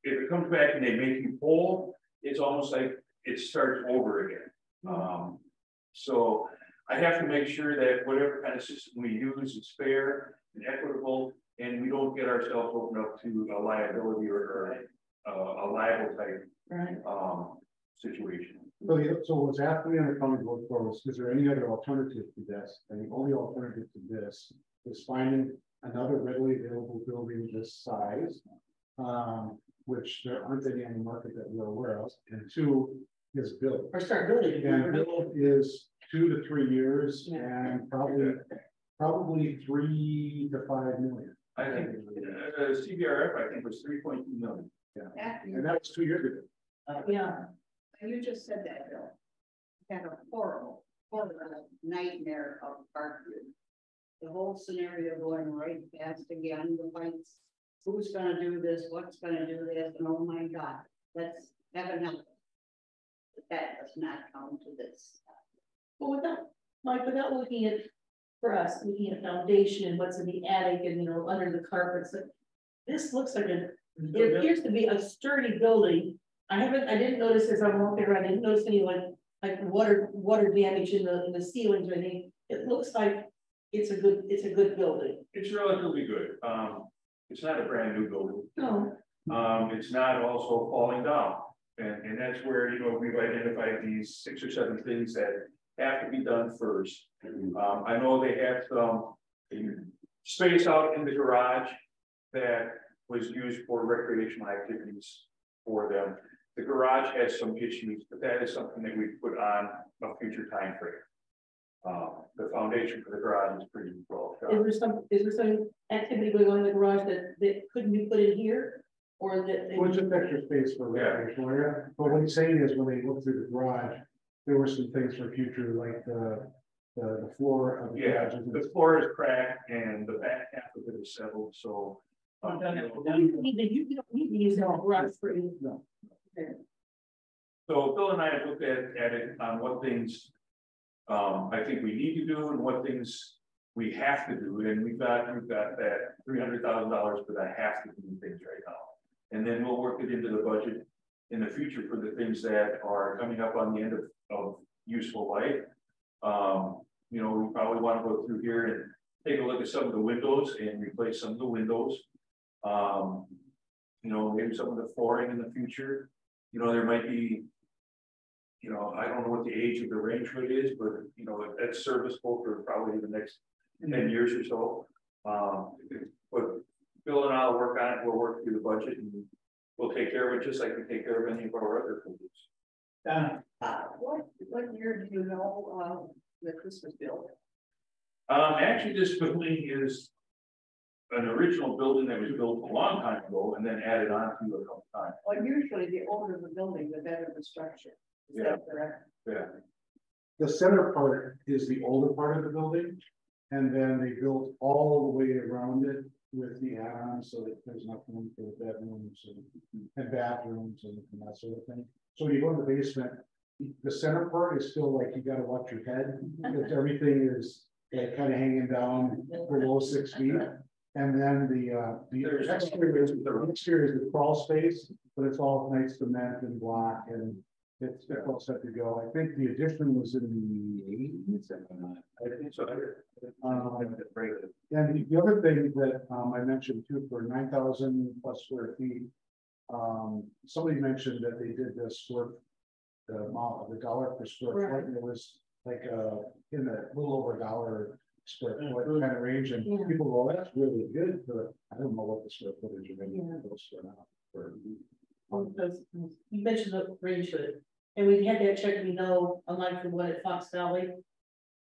S8: it comes back and they make you whole, it's almost like it starts over again. So I have to make sure that whatever kind of system we use is fair and equitable, and we don't get ourselves opened up to a liability or a liable type situation.
S4: So what's happening on the county board for us, is there any other alternative to this? And the only alternative to this is finding another readily available building this size, which there aren't any on the market that we're aware of, and 2 is built.
S11: Or start building?
S4: And build is 2 to 3 years, and probably 3 to 5 million.
S8: I think CBRF I think was 3.2 million.
S4: Yeah, and that was 2 years ago.
S11: Yeah.
S7: You just said that, Bill. Had a horrible nightmare of Parkview. The whole scenario going right past again, the lights. Who's gonna do this? What's gonna do this? And oh my God, let's have enough. That does not come to this.
S11: Well, without looking at, for us, looking at foundation and what's in the attic and, you know, under the carpets, this looks like it appears to be a sturdy building. I didn't notice as I'm walking around, I didn't notice any like water damage in the ceilings or anything. It looks like it's a good building.
S8: It's relatively good. It's not a brand new building.
S11: No.
S8: It's not also falling down. And that's where, you know, we've identified these 6 or 7 things that have to be done first. I know they have some space out in the garage that was used for recreational activities for them. The garage has some issues, but that is something that we put on a future time frame. The foundation for the garage is pretty well shot.
S11: Is there some activity going on in the garage that couldn't be put in here? Or that they?
S4: Which is extra space for recreational area, but what he's saying is when they look through the garage, there were some things for future, like the floor of the garage.
S8: The floor is cracked and the back half of it is settled, so.
S11: You don't need to use the garage for anything.
S4: No.
S8: So Bill and I have looked at it on what things I think we need to do and what things we have to do, and we've got that $300,000 for the have to do things right now. And then we'll work it into the budget in the future for the things that are coming up on the end of useful life. You know, we probably want to go through here and take a look at some of the windows and replace some of the windows. You know, maybe some of the flooring in the future. You know, there might be, you know, I don't know what the age of the range hood is, but you know, that's serviceable for probably the next 10 years or so. But Bill and I will work on it. We'll work through the budget and we'll take care of it just like we take care of any of our other projects.
S7: What year do you know that this was built?
S8: Actually, this building is an original building that was built a long time ago and then added on to a couple times.
S7: Well, usually the older the building, the better the structure. Is that correct?
S8: Yeah.
S4: The center part is the older part of the building, and then they built all the way around it with the add-ons, so that there's enough room for bedrooms and bathrooms and that sort of thing. So when you go in the basement, the center part is still like you got to watch your head because everything is like kind of hanging down below 6 feet. And then the exterior is the crawl space, but it's all nice cement and block and it's all set to go. I think the addition was in the 80s. I think so. And the other thing that I mentioned too, for 9,000 plus square feet, somebody mentioned that they did this work, the amount of the dollar per square foot, and it was like in a little over $1 square foot kind of range, and people go, that's really good, but I don't know what the square footage of any of those for.
S11: Because you mentioned the range hood, and we had that check. We know, unlike the one at Fox Valley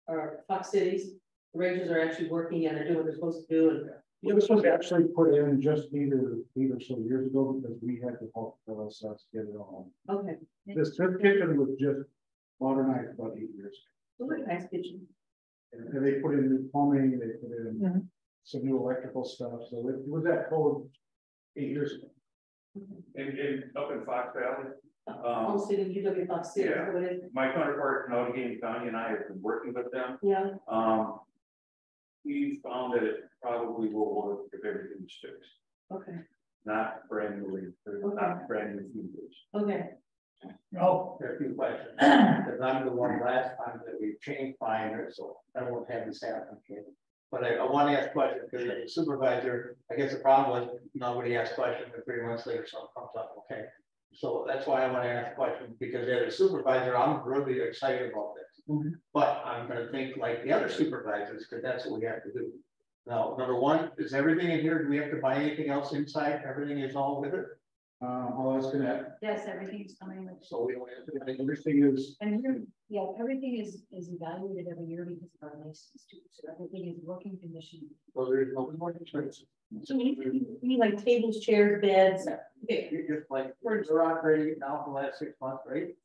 S11: or Fox Cities, the ranges are actually working and they're doing what they're supposed to do. And
S4: this was actually put in just either so years ago because we had to help us get it all.
S11: Okay.
S4: This kitchen was just modernized about 8 years
S11: ago. It's a nice kitchen.
S4: And they put in new plumbing, they put in some new electrical stuff. So it was that code 8 years ago.
S8: And up in Fox Valley.
S11: Also in UW Fox City.
S8: Yeah. My counterpart in Allegheny County and I have been working with them.
S11: Yeah.
S8: We found that it probably will work if everything sticks.
S11: Okay.
S8: Not brand new, not brand new features.
S11: Okay.
S10: Oh, there are a few questions. Because I'm the one last time that we changed binders, so I won't have this happen again. But I want to ask questions because the supervisor, I guess the problem was nobody asked questions and 3 months later something comes up. Okay. So that's why I want to ask questions because as a supervisor, I'm really excited about this. But I'm going to think like the other supervisors because that's what we have to do. Now, number one, is everything in here? Do we have to buy anything else inside? Everything is all with it?
S4: All that's gonna.
S2: Yes, everything's coming with.
S10: So we don't have to.
S4: Everything is.
S2: And here, yeah, everything is evaluated every year because of our license too. So everything is working condition.
S10: So there's no more expense.
S11: So you need like tables, chairs, beds.
S10: Okay, you just like we're operating now for the last 6 months, right?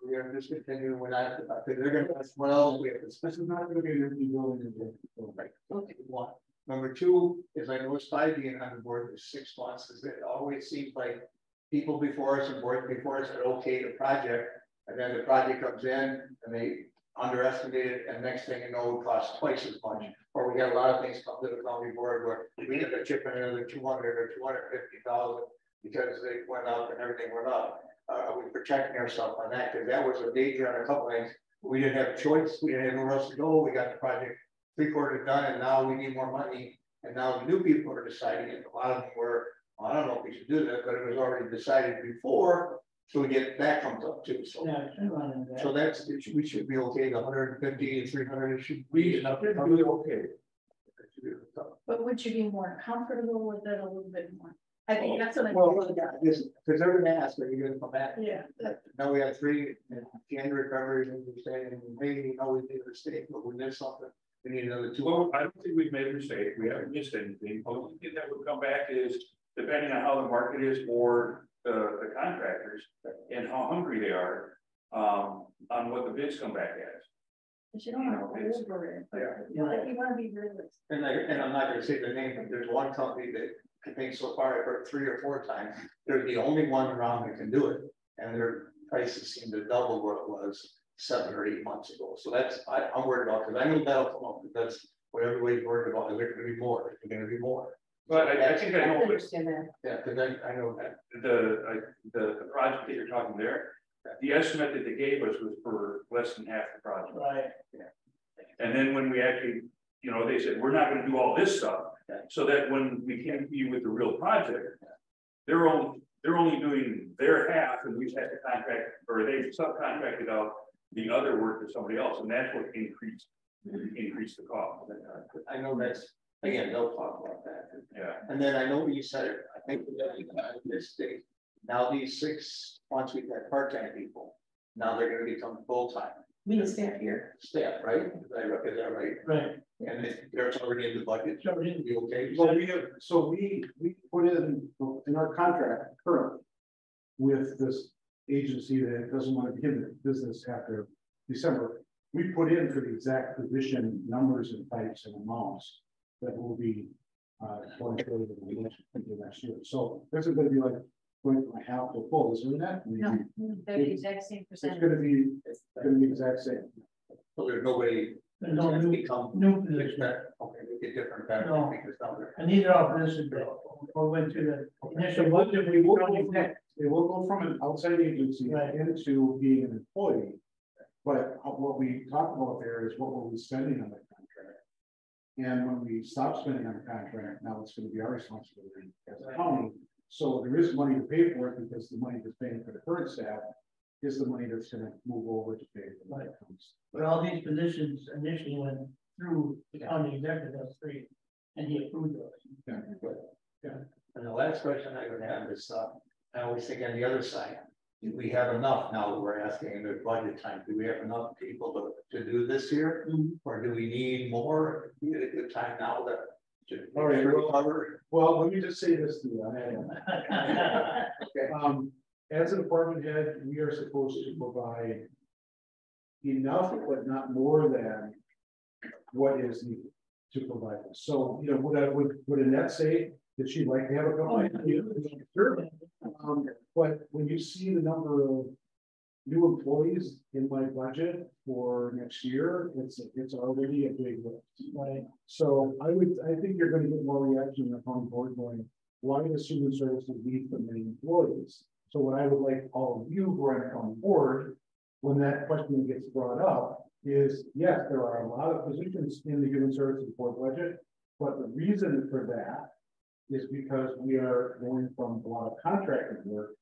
S10: We are just continuing with that. They're gonna ask what else we have. This is not gonna be an empty building. Right. Okay. One. Number two is I noticed by being on the board for 6 months is that it always seems like people before us and boards before us had okayed the project, and then the project comes in and they underestimate it, and next thing you know, it costs twice as much. Or we got a lot of things come to the county board where we end up chipping another 200 or 250,000 because they went up and everything went up. Are we protecting ourselves on that? Because that was a danger on a couple things. We didn't have a choice. We didn't have nowhere else to go. We got the project 3/4 done, and now we need more money. And now the new people are deciding it. A lot of them were, well, I don't know if we should do that, but it was already decided before. So we get that comes up too. So, so that's we should be okay. The 150 and 300 should be enough. Okay.
S3: But would you be more comfortable with it a little bit more?
S11: I think that's what I.
S10: Well, because they're gonna ask, are you gonna come back?
S11: Yeah.
S10: Now we had 3 in January, February, and we saying, maybe, we made a mistake, but we missed something. We need another 2.
S8: Well, I don't think we've made a mistake. We haven't missed anything. The only thing that would come back is depending on how the market is for the contractors and how hungry they are, on what the bids come back as.
S11: But you don't want to over it, but you want to be realistic.
S10: And I'm not gonna say the name, but there's one company that I think so far I've heard 3 or 4 times, they're the only one around that can do it. And their prices seem to double what it was 7 or 8 months ago. So that's, I'm worried about, because I know that'll come up, because that's what everybody's worried about, is there gonna be more, is there gonna be more?
S8: But I think I know.
S11: Understand that.
S10: Yeah, because I know that.
S8: The project that you're talking there, the estimate that they gave us was for less than half the project.
S1: Right.
S8: And then when we actually, you know, they said, we're not gonna do all this stuff. So that when we came to you with the real project, they're only doing their half, and we've had to contract, or they subcontracted out the other work to somebody else, and that's what increased the cost.
S10: I know that's, again, they'll talk about that.
S8: Yeah.
S10: And then I know you said it, I think this state, now these 6 months we've had part-time people, now they're gonna become full-time.
S11: We need staff here.
S10: Staff, right? Is that right?
S1: Right.
S10: And they're already in the budget, so it'll be okay.
S4: Well, we put in our contract currently with this agency that doesn't want to begin the business after December. We put in for the exact position numbers and types and amounts that will be going forward into next year. So this is going to be like going from a half to full, isn't that?
S2: No, they're the exact same
S4: It's
S2: percentage.
S4: going to be exact same.
S10: So there's nobody.
S1: No
S10: that's
S1: new
S10: become.
S1: position.
S10: Okay, we get different. Kind
S1: No.
S10: of because now they're-
S1: And these are all positions that we went through the initial budget.
S4: It will go from an outside agency
S1: Right.
S4: into being an employee. But what we talked about there is what were we spending on the contract? And when we stop spending on the contract, now it's going to be our responsibility as a county. So there is money to pay for it, because the money that's paying for the current staff is the money that's going to move over to pay for the counties.
S1: But all these positions initially went through the county executive, that's three, and he approved those.
S4: Yeah,
S10: And the last question I would have is, I always think on the other side, do we have enough now that we're asking in the budget time? Do we have enough people to do this year? Or do we need more? Is it a good time now to
S4: All right,
S10: sure cover?
S4: Well, let me just say this to you. As a department head, we are supposed to provide enough, but not more than what is needed to provide this. So, you know, would Annette say that she'd like to have a couple of sure. But when you see the number of new employees in my budget for next year, it's already a big lift. Right. So I think you're going to get more reaction upon board going, why does human services need so many employees? So what I would like all of you who are going to come board, when that question gets brought up, is yes, there are a lot of positions in the human services board budget, but the reason for that is because we are going from a lot of contracted work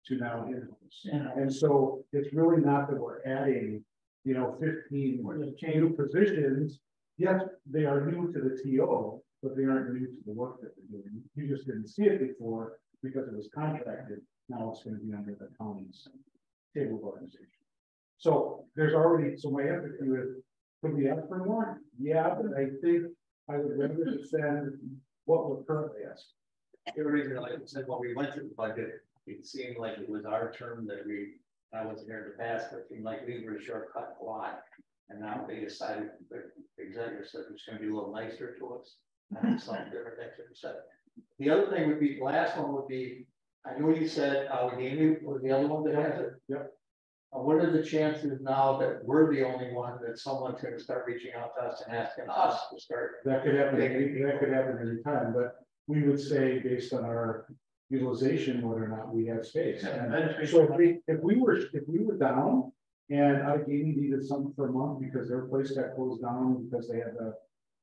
S4: to now in-house.
S1: Yeah.
S4: And so it's really not that we're adding, 15 new positions. Yes, they are new to the TO, but they aren't new to the work that they're doing. You just didn't see it before because it was contracted. Now it's going to be under the county's table of organization. So there's already, so my answer to you is, could we ask for more? Yeah, but I think I would rather defend what we're currently asking.
S10: The reason, like I said, when we went through the budget, it seemed like it was our term that I wasn't here in the past, but it seemed like we were shortcut a lot. And now they decided, the executive said it's going to be a little nicer to us. Something different next year. The other thing would be, last one would be, I know you said Allegheny was the other one that has it.
S4: Yep.
S10: What are the chances now that we're the only one that someone's going to start reaching out to us and asking us to start?
S4: That could happen. That could happen any time, but we would say based on our utilization whether or not we have space. And so if we were down and Allegheny needed something for a month because their place got closed down because they had to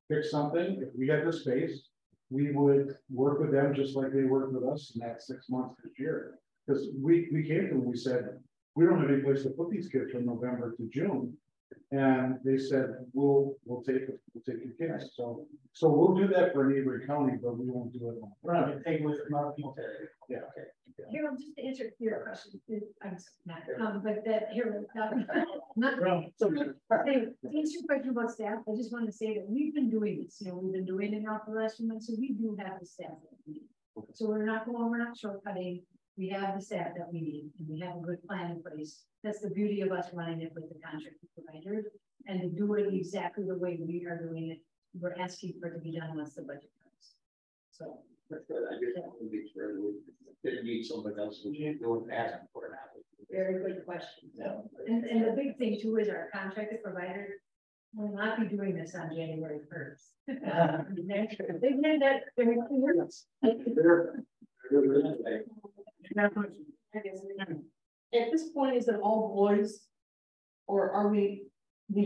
S4: fix something, if we had the space, we would work with them just like they worked with us in that 6 months this year. Because we came to them, we said, we don't have any place to put these kids from November to June. And they said, we'll take your case. So we'll do that for neighboring county, but we won't do it.
S1: We're not gonna take it with our people.
S4: Yeah.
S2: Harold, just to answer your question, I'm not, but that Harold, not.
S1: So,
S2: To answer your question about staff, I just want to say that we've been doing this, we've been doing it now for the last few months, so we do have the staff that we need. So we're not shortcutting, we have the staff that we need, and we have a good plan in place. That's the beauty of us running it with the contract providers, and to do it exactly the way we are doing it, we're asking for it to be done once the budget comes. So.
S10: That's good. I just want to be sure we didn't need somebody else, we can't go and ask for it now.
S2: Very good question. So, and the big thing too is our contracted provider will not be doing this on January 1st. They've made that very clear.
S11: At this point, is it all boys? Or are we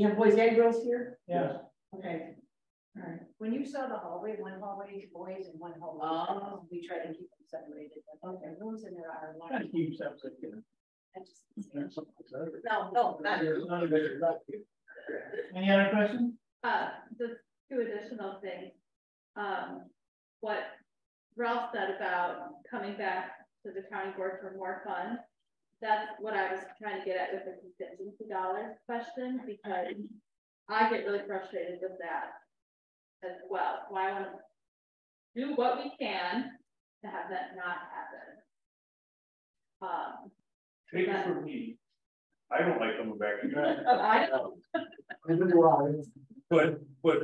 S11: have boys and girls here?
S1: yeah.
S11: Okay. All right.
S2: When you saw the hallway, one hallway is boys and one hallway, we try to keep them separated. Okay, rooms in there are.
S1: Try to keep yourself so good.
S2: No, not.
S1: Any other questions?
S5: Just two additional things. What Ralph said about coming back to the county board for more funds. That's what I was trying to get at with the contingency dollars question, because I get really frustrated with that as well. So I want to do what we can to have that not happen.
S8: Take it from me. I don't like coming back to that.
S5: I don't.
S8: But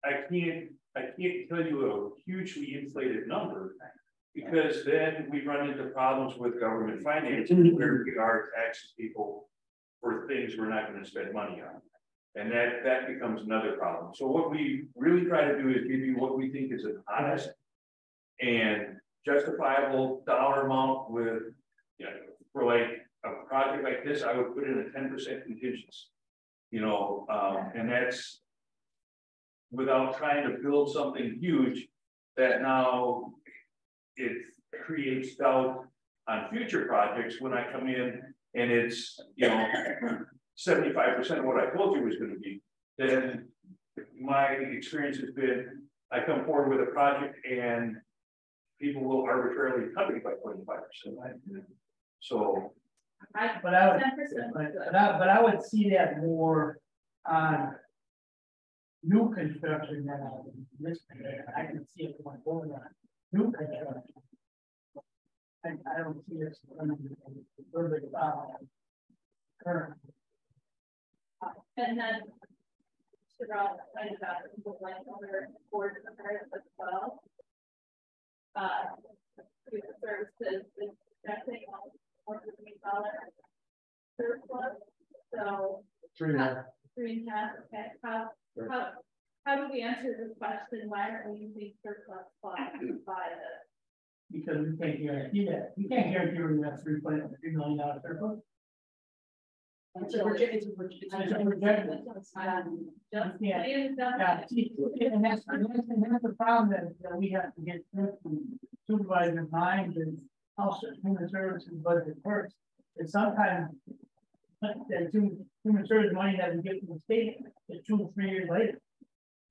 S8: I can't tell you a hugely inflated number, because then we run into problems with government financing where we are taxing people for things we're not going to spend money on. And that becomes another problem. So what we really try to do is give you what we think is an honest and justifiable dollar amount with, for like a project like this, I would put in a 10% contingency, and that's without trying to build something huge that now it creates doubt on future projects when I come in and it's, 75% of what I told you was going to be. Then my experience has been, I come forward with a project and people will arbitrarily cut me by 25%. So,
S1: but I would see that more on new construction than on this. I can see it going forward on new construction. I don't see this further about current.
S5: And then to Rob, about other boards as well. Services is projecting $4 million surplus. So
S4: 3.5.
S5: 3.5. Okay. How do we answer this question? Why aren't we using surplus funds to buy this?
S1: Because we can't guarantee that. We can't guarantee we're gonna have $3 million surplus. It's a projection. And that's the problem that we have to get through from supervisors' minds and also human services budget first. And sometimes that human service money that we get from the state is 2 to 3 years later.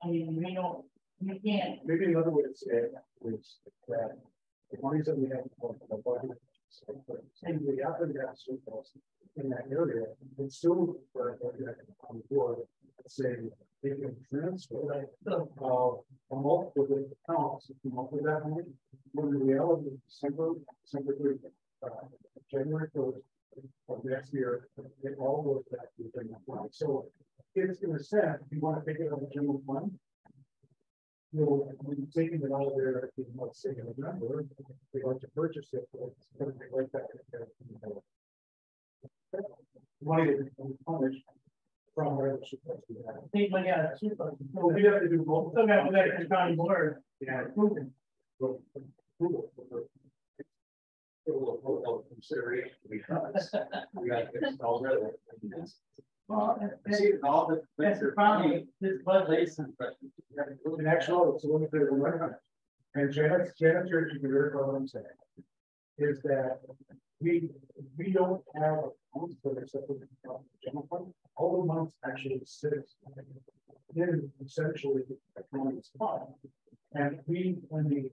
S1: I mean, we can't.
S4: Maybe another way to say it is that the monies that we have the budget, and we happen to have surplus in that area, it's still on the board saying they can transfer a multiple accounts to come up with that money. When the reality is December 3rd, January 1st of next year, it all goes back to the general fund. So it's in a sense, if you want to take it out of the general fund, when you're taking it out of there, let's say in November, they want to purchase it, it's going to be right back. Money that becomes punished from where it's supposed to be.
S1: Take money out of the surplus. So we have to do both. Still got to go back to the county board.
S4: Yeah,
S1: Proven.
S4: Consideration because we got to get all that.
S1: Well, that's the problem. This budget.
S4: In actual, it's a little bit of a run. And Janet's church, you can hear what I'm saying, is that we don't have accounts that are separate from the general fund. All the months actually sits in essentially the county's fund. And when we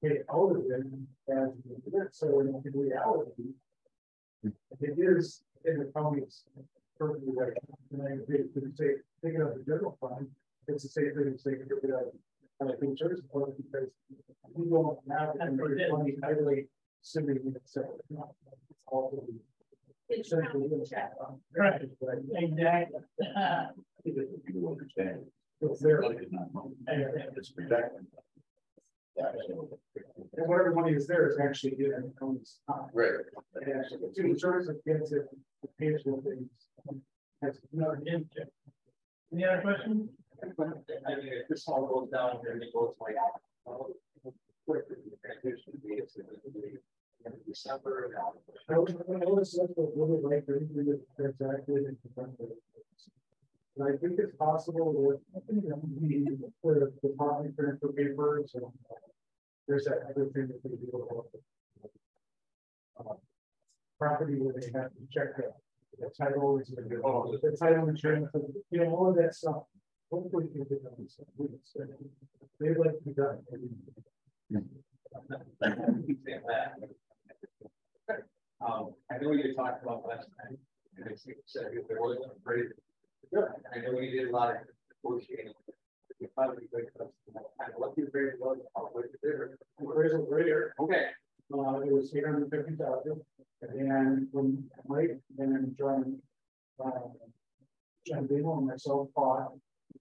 S4: get out of it, as we did, so in reality, it is in the county's perfectly right. And I could say, take it out of the general fund, it's the same thing as saying, take it out of the insurance fund, because we don't have money idly sitting in a separate account. It's all essentially in the chat fund.
S1: Right, exactly.
S8: You understand.
S4: It's there.
S8: It's protected.
S4: And whatever money is there is actually in the county's fund.
S8: Right.
S4: And actually, the insurance against it, the pays for things. That's
S1: No, any other questions?
S9: I mean, if this all goes down and it goes like, quick, the transition to be, it's in December.
S4: I was really like exactly. And I think it's possible with the department transfer papers and there's that other thing that they do about property where they have to check the title is the title insurance, you know, all of that stuff. Hopefully you can get them. They'd like to be done.
S9: I know you talked about last night, and I think you said there wasn't a great. I know you did a lot of negotiating. You probably kind of lucky very well.
S4: Appraisal right here.
S9: Okay.
S4: It was 850,000, and when Mike and John Dino and myself fought,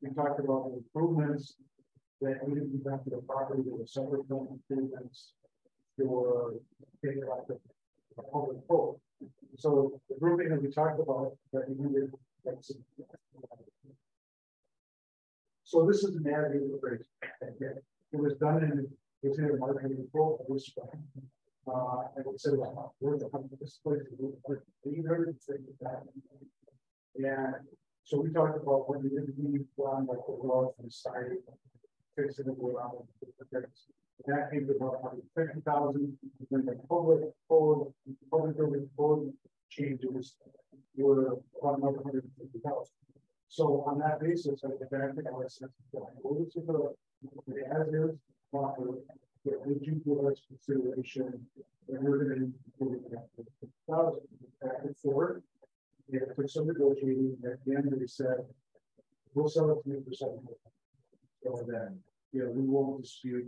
S4: we talked about the improvements that needed to be done to the property. There were several improvements that were taken out of the public vote. So the grouping that we talked about that we needed. So this is an area of it was done in it was in a marketing control of this spring. And we said, well, we're the this place and so we talked about when we didn't need one like the road from the side, fixing it around that came to about 150,000. Then the public building code changes were about another 150,000. So on that basis, I think I was the as is proper, would you give us consideration and we're going to back and forth. It took some negotiating. At the end, they said, we'll sell it to you for $700. So then, you know, we won't dispute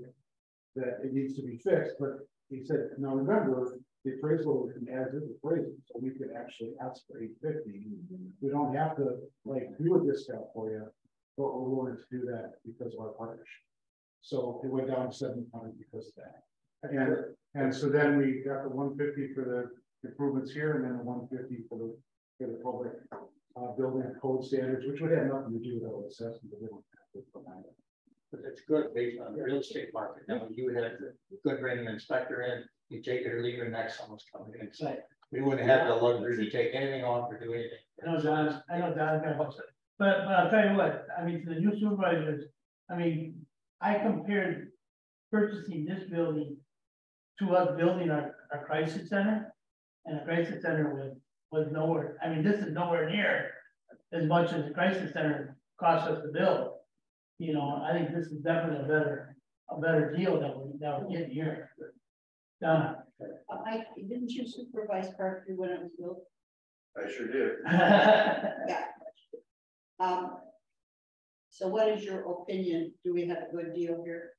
S4: that it needs to be fixed. But he said, now remember, the appraisal is an as is appraisal, so we could actually ask for $850. We don't have to like do a discount for you, but we're willing to do that because of our partnership. So it went down to 700 because of that. And so then we got the 150 for the improvements here, and then the 150 for the public building code standards, which would have nothing to do with our assessment.
S9: But it's good based on the real estate market. Now, you had a good bringing an inspector in, you take it or leave it, next someone's coming in. So we wouldn't have the luxury to take anything off or do anything.
S1: I know John's gonna host it. But I'll tell you what, I mean, to the new supervisors, I mean, I compared purchasing this building to us building our crisis center, and the crisis center was nowhere. I mean, this is nowhere near as much as the crisis center cost us to build. You know, I think this is definitely a better deal that we're getting here.
S7: Didn't you supervise Parkview when it was built?
S8: I sure did.
S7: Yeah. So what is your opinion? Do we have a good deal here?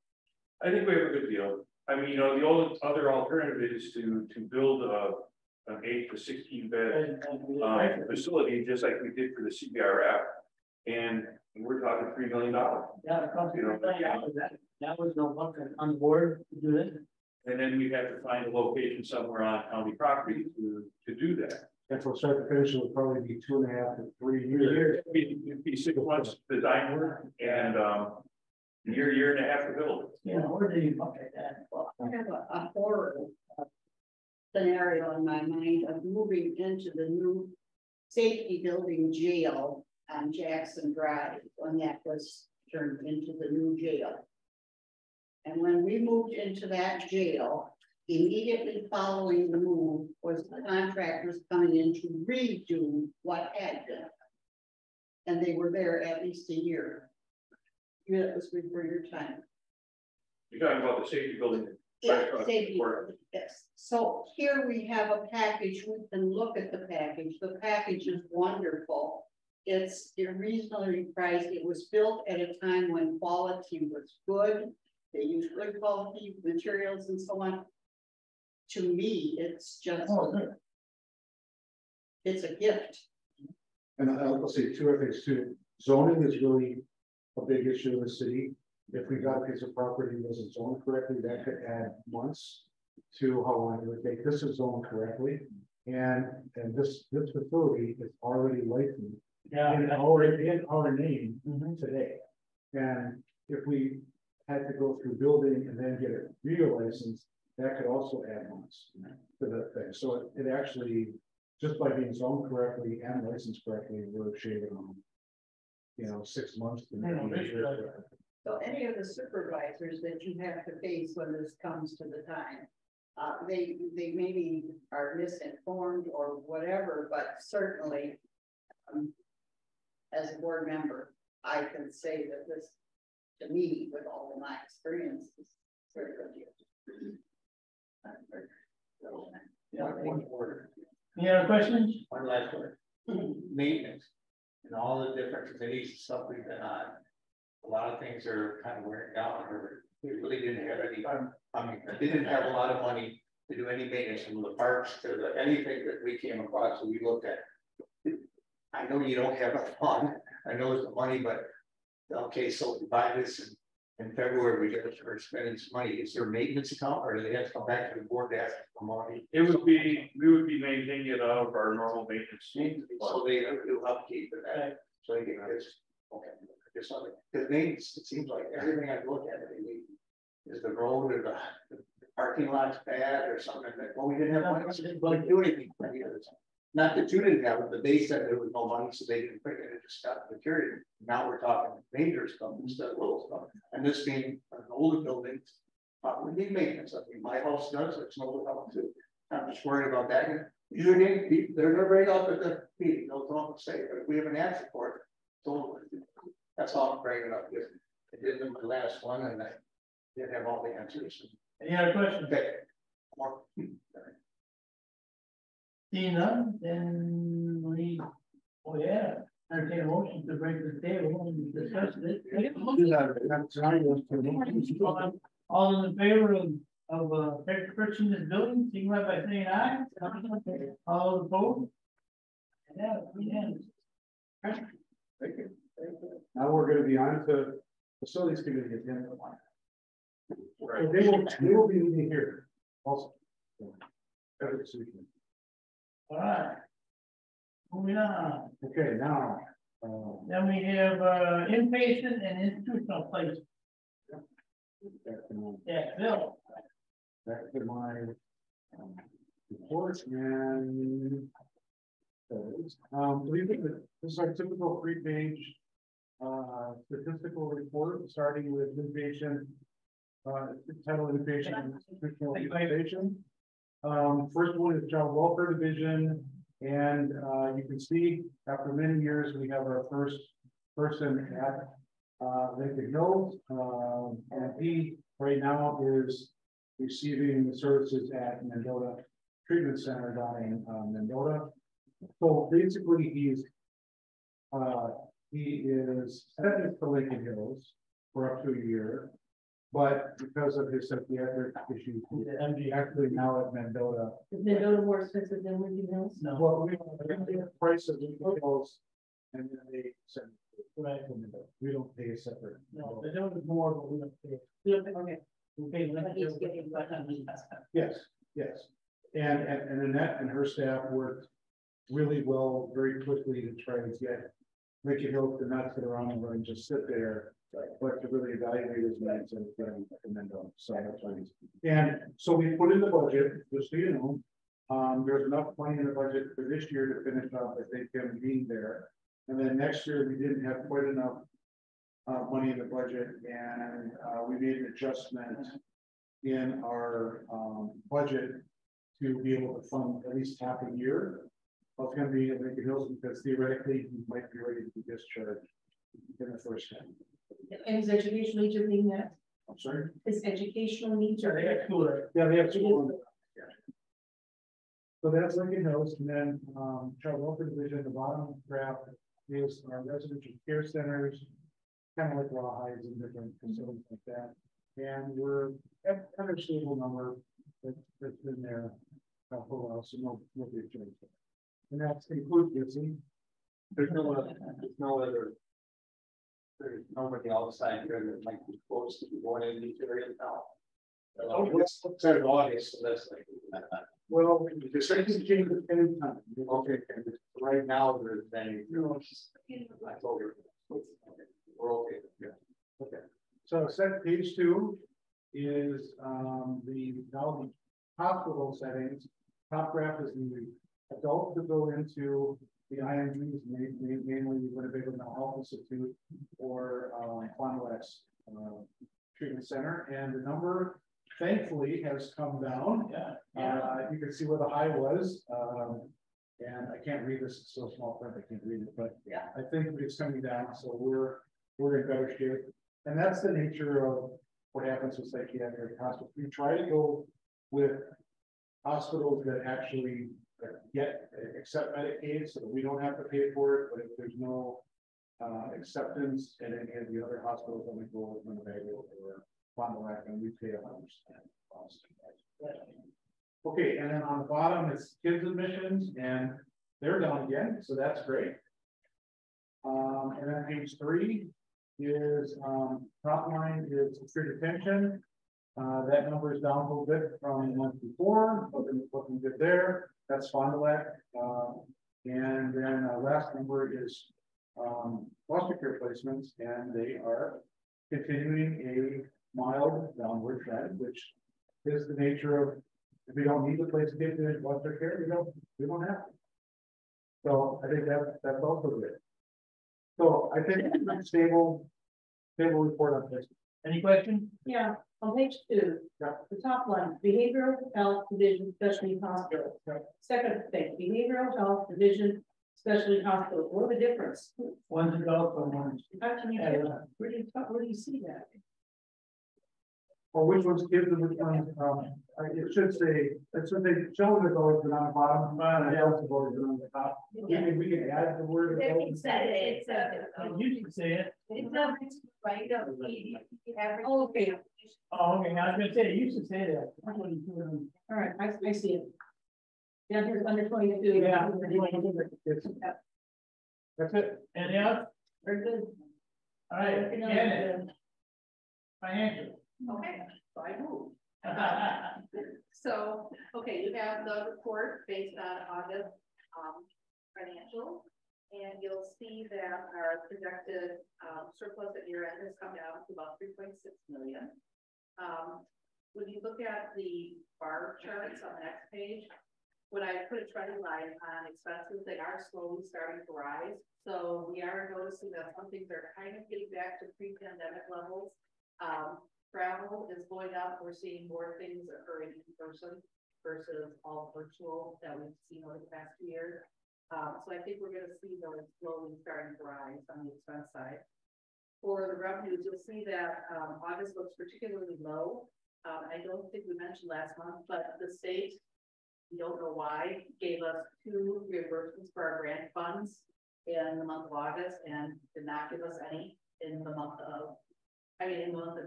S8: I think we have a good deal. I mean, you know, the only other alternative is to build an 8 to 16 bed facility, just like we did for the CBRF, and we're talking $3 million.
S1: Yeah, you know, that was no one on board to do it.
S8: And then we'd have to find a location somewhere on county property to do that.
S4: And from start to finish, it would probably be 2.5 to 3 years.
S8: It'd be 6 months design work and year and a half to build.
S1: Yeah, where do you look at that?
S7: Well, I have a horrible scenario in my mind of moving into the new safety building jail on Jackson Drive when that was turned into the new jail. And when we moved into that jail, immediately following the move was the contractors coming in to redo what had been. And they were there at least a year. Yeah, that was before your time.
S8: You're talking about the safety building.
S7: Yeah, safety, yes. So here we have a package. We can look at the package. The package is wonderful. It's reasonably priced. It was built at a time when quality was good. They used good quality materials and so on. To me, it's just, it's a gift.
S4: And I'll say two other things too. Zoning is really a big issue in the city. If we got a piece of property that wasn't zoned correctly, that could add months to how long it would take. This is zoned correctly. And this facility is already licensed.
S1: Yeah.
S4: In our name today. And if we had to go through building and then get a real license, that could also add months to the thing. So it actually, just by being zoned correctly and licensed correctly, we're shaving on, 6 months.
S7: So any of the supervisors that you have to face when this comes to the time, they maybe are misinformed or whatever, but certainly as a board member, I can say that this, to me, with all of my experience, is very good.
S10: One word.
S1: Any other questions?
S10: One last word. Maintenance and all the different committees and stuff we've been on. A lot of things are kind of wearing down, or we really didn't have any. I didn't have a lot of money to do any maintenance from the parks to anything that we came across. So we looked at. I know you don't have a fund. I know it's the money, but okay. So if we buy this in February, we get to start spending some money. Is there a maintenance account, or do they have to come back to the board to ask for money?
S8: We would be maintaining it out of our normal maintenance.
S10: So they do upkeep for that. So they get this. Okay. Just something, because maintenance, it seems like everything I look at, is the road or the parking lot's bad or something that, well, we didn't have money, so they didn't do anything. Not that you didn't have it, but they said there was no money, so they didn't pick it, it just stopped material. Now we're talking major stuff instead of little stuff. And this being an older building, we need maintenance. I mean, my house does, it's an older house too. I'm just worried about that. Usually they're gonna bring up at the meeting, they'll come up and say, but if we have an answer for it, so that's all I'm bringing up with. I did my last one and I didn't have all the answers.
S1: Any other questions?
S10: Okay.
S1: Seeing none, then entertain a motion to bring to the table and discuss it. All in favor of purchasing this building, signify by saying aye. All opposed? Yeah.
S4: Thank you. Now we're going to be on to facilities committee agenda. Right. They will be meeting here also.
S1: All right. Moving on.
S4: Okay, now.
S1: Then we have inpatient and institutional placement. Yeah, Bill.
S4: Back to my report and this is our typical 3-page statistical report, starting with inpatient, title inpatient and institutional inpatient. First one is child welfare division, and you can see after many years we have our first person at Lincoln Hills, and he right now is receiving the services at Mendota Treatment Center down in Mendota. So basically, he is sentenced to Lincoln Hills for up to a year, but because of his psychiatric issues, he's actually now at Mendota.
S11: Is Mendota more expensive than Lincoln Hills?
S4: No. Well, we have the price of Lincoln Hills, and then they send it to Mendota. We don't pay a separate.
S1: No, Mendota is more, but we don't pay. Okay. We pay Lincoln Hills.
S4: Yes, yes. And Annette and her staff worked really well, very quickly to try to get Lincoln Hills to not sit around and just sit there, but to really evaluate his needs and recommend them. So that's why and so we put in the budget, just so you know, there's enough money in the budget for this year to finish up, I think, him being there. And then next year we didn't have quite enough money in the budget, and we made an adjustment in our budget to be able to fund at least half a year. It's going to be at Lincoln Hills because theoretically you might be ready to be discharged in the first half.
S11: And is educational needs are being met?
S4: I'm sorry?
S11: Is educational needs are
S1: They have school.
S4: Yeah, they have school. Yeah. So that's Lincoln Hills, and then Child Welfare Division, the bottom graph is our residential care centers, kind of like raw hides and different facilities like that. And we're at kind of stable number that's been there for a while, so no big change. And that's includes Gibson.
S9: There's no other. There's nobody outside here that might be close to going in these areas now. Let's start in August, so that's like.
S4: Well, the second change at any time.
S9: Okay, right now there's any. I told you. We're okay.
S4: Yeah. Okay. So set page 2 is the hospital settings. Top graph is the adults that go into the IMGs, mainly Winnebago Mental Health Institute or Fond du Lac Treatment Center, and the number thankfully has come down. Yeah. You can see where the high was, and I can't read this; it's so small print I can't read it. But yeah, I think it's coming down, so we're in better shape. And that's the nature of what happens with psychiatric hospitals. We try to go with hospitals that actually accept Medicaid, so that we don't have to pay for it. But if there's no acceptance at any of the other hospitals, then we go with Winnebago or Fond du Lac, and we pay 100% cost. Okay, and then on the bottom it's kids admissions, and they're down again, so that's great. And then page 3 is top line is secure detention. That number is down a little bit from the month before, what we did there. That's Fond du Lac. And then last number is foster care placements, and they are continuing a mild downward trend, which is the nature of if we don't need to place kids in foster care, we don't have to. So I think that's also good. So I think it's stable report on this.
S1: Any questions?
S11: Yeah, on page 2,
S4: Yeah.
S11: the top one, behavioral health division, specialty hospital.
S4: Yeah.
S11: Second thing, behavioral health division, specialty hospital. What are the difference?
S1: One's adult and one's.
S11: How can you, where do you see that?
S4: Or which one's kids and which one's, it should say children has always been on the bottom, and adults have always been on the top. We can add the word.
S5: It said it,
S1: You can say it.
S5: it's right.
S11: Oh, okay.
S1: Oh, okay, I was gonna say, you should say that.
S11: All right, I see it. Yeah, here's under 22.
S1: Yeah.
S4: That's it.
S1: Anything else?
S11: Very good.
S1: All right, Janet. Financial.
S2: Okay, so I move. So, okay, you have the report based on August financials, and you'll see that our projected surplus at year end has come down to about 3.6 million. When you look at the bar charts on the next page, when I put a trend line on expenses, they are slowly starting to rise. So we are noticing that some things are kind of getting back to pre-pandemic levels. Travel is going up. We're seeing more things occurring in person versus all virtual that we've seen over the past 2 years. So I think we're going to see those slowly starting to rise on the expense side. For the revenues, you'll see that August looks particularly low. I don't think we mentioned last month, but the state, we don't know why, gave us 2 reimbursements for our grant funds in the month of August and did not give us any in the month of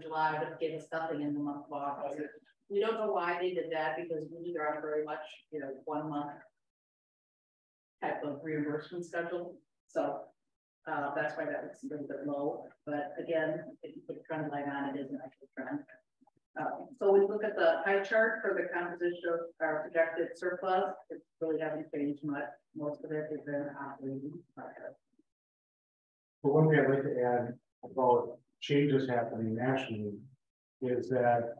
S2: July, but gave us nothing in the month of August. We don't know why they did that because we are on a very much, 1 month type of reimbursement schedule. So that's why that looks a little bit low. But again, if you put a trend line on, it is an actual trend. So when you look at the pie chart for the composition of our projected surplus, it really hasn't changed much. Most of it is in operating.
S4: But one thing I'd like to add about changes happening nationally is that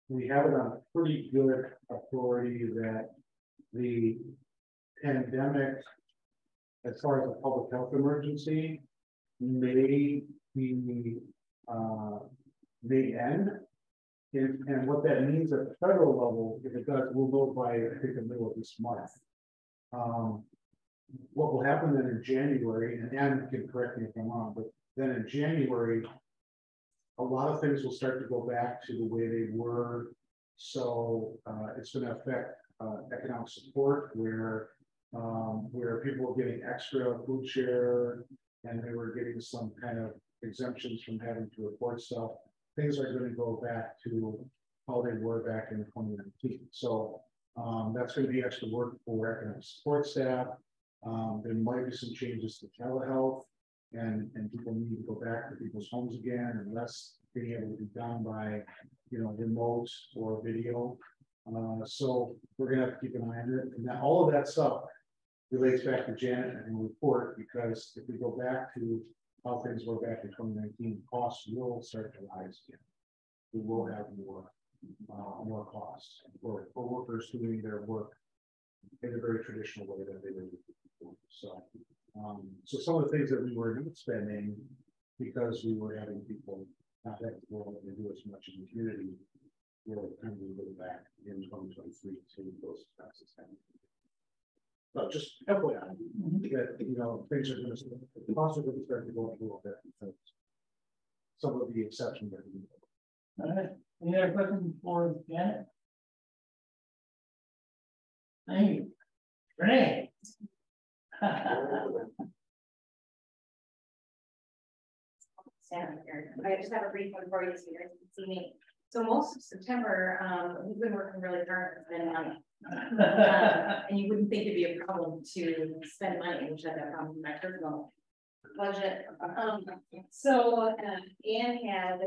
S4: we have it on pretty good authority that the pandemic, as far as a public health emergency, may end, And what that means at the federal level, if it does, we'll vote by, I think, the middle of this month. What will happen then in January, and Ann can correct me if I'm wrong, but then in January, a lot of things will start to go back to the way they were. So it's going to affect economic support, where people are getting extra food share, and they were getting some kind of exemptions from having to report stuff. Things are going to go back to how they were back in 2019. So that's going to be extra work for economic support staff. There might be some changes to telehealth, and people need to go back to people's homes again, and less being able to be done by, remote or video. So we're going to have to keep an eye on it. And then all of that stuff relates back to Janet and the report, because if we go back to how things were back in 2019, costs will start to rise again. We will have more costs for workers doing their work in a very traditional way that they were before. So, so some of the things that we were not spending because we were having people not have to go and do as much in the community, we're kind of going back in 2023 to those expenses. But just FYI, that things are going to possibly start to go up a little bit because some of the exceptions are.
S1: All right. Any other questions for Janet? Thank you. Renee.
S2: I just have a brief one for you so you guys can see me. So most of September, we've been working really hard to spend money. And you wouldn't think it'd be a problem to spend money, which I have problem in my personal budget. So Anne had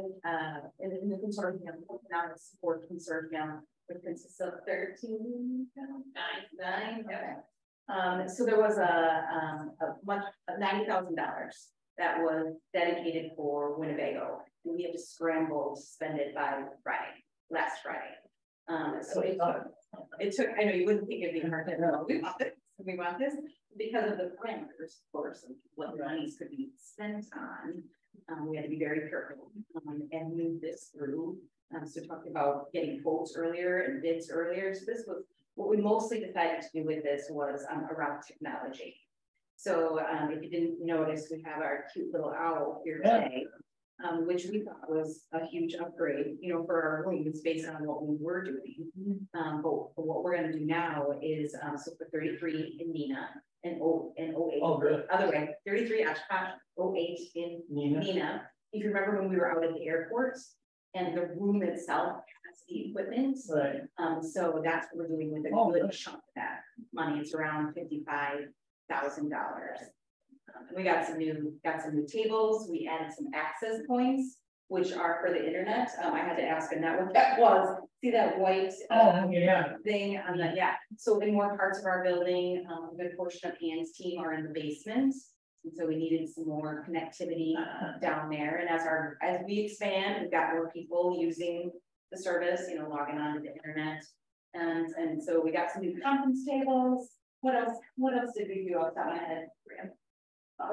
S2: in the consortium, now a support consortium, which consists of 13, 9. Okay. So there was a $90,000 that was dedicated for Winnebago, and we had to scramble to spend it by last Friday. So it took, I know you wouldn't think it'd be hard to know, we want this, because of the parameters, of course, of what monies could be spent on. We had to be very careful and move this through. So talking about getting quotes earlier and bids earlier. So this was what we mostly decided to do with this was around technology. So if you didn't notice, we have our cute little owl here today, which we thought was a huge upgrade, for our rooms based on what we were doing. But what we're going to do now is so for 33 in Nina and 08.
S1: Oh, good.
S2: Other way, 33 Oshkosh, 08 in Nina. If you remember when we were out at the airport and the room itself has the equipment.
S1: Right.
S2: So that's what we're doing with a good chunk of that money. It's around $55,000. We got some new tables. We added some access points, which are for the internet. I had to ask Annette what that was. See that white thing on the So in more parts of our building, a good portion of Anne's team are in the basement, and so we needed some more connectivity down there. And as we expand, we've got more people using the service, logging on to the internet, and so we got some new conference tables. What else did we do off the top of my head?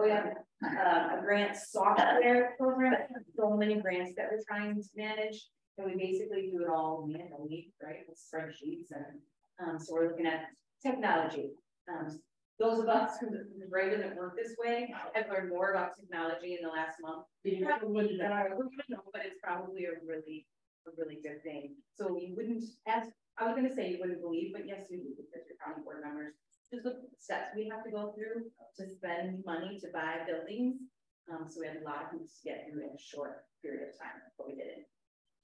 S2: We have a grant software program. So many grants that we're trying to manage, and we basically do it all manually, right, with spreadsheets. And so we're looking at technology. Those of us whose brain doesn't work this way have learned more about technology in the last month. But it's probably a really good thing. So you wouldn't, as I was going to say, you wouldn't believe, but yes, you do, because you're county board members. Just the steps we have to go through to spend money to buy buildings. So we have a lot of hoops to get through in a short period of time, but we did it.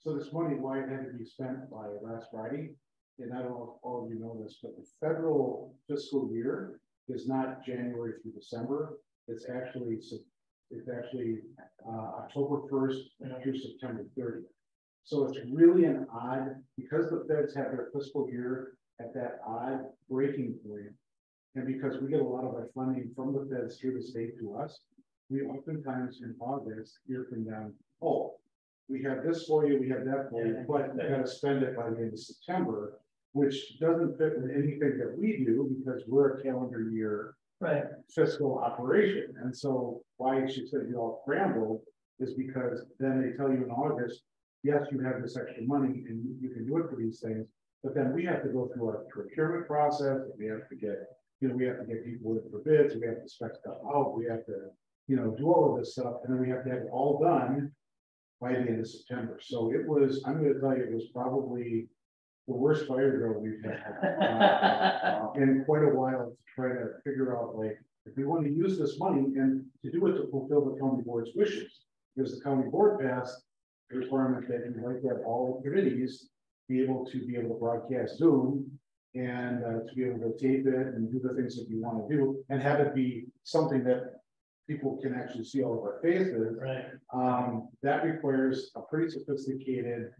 S4: So this money, why it had to be spent by last Friday? And I don't know if all of you know this, but the federal fiscal year is not January through December. It's actually October 1st through September 30th. So it's really an odd, because the feds have their fiscal year at that odd breaking point. And because we get a lot of our funding from the feds through the state to us, we oftentimes in August hear from them, oh, we have this for you, we have that for you, but we got to spend it by the end of September, which doesn't fit with anything that we do because we're a calendar year fiscal operation. And so why she said you all scrambled is because then they tell you in August, yes, you have this extra money and you can do it for these things, but then we have to go through our procurement process, and we have to get, we have to get people in for bids, we have to spec stuff out, we have to, do all of this stuff, and then we have to have it all done by the end of September. So it was, I'm gonna tell you, it was probably the worst fire drill we've had in quite a while to try to figure out, like, if we want to use this money and to do it to fulfill the county board's wishes, because the county board passed the requirement that you'd like to have all committees be able to broadcast Zoom and to be able to tape it and do the things that you want to do and have it be something that people can actually see all of our faces.
S1: Right.
S4: That requires a pretty sophisticated,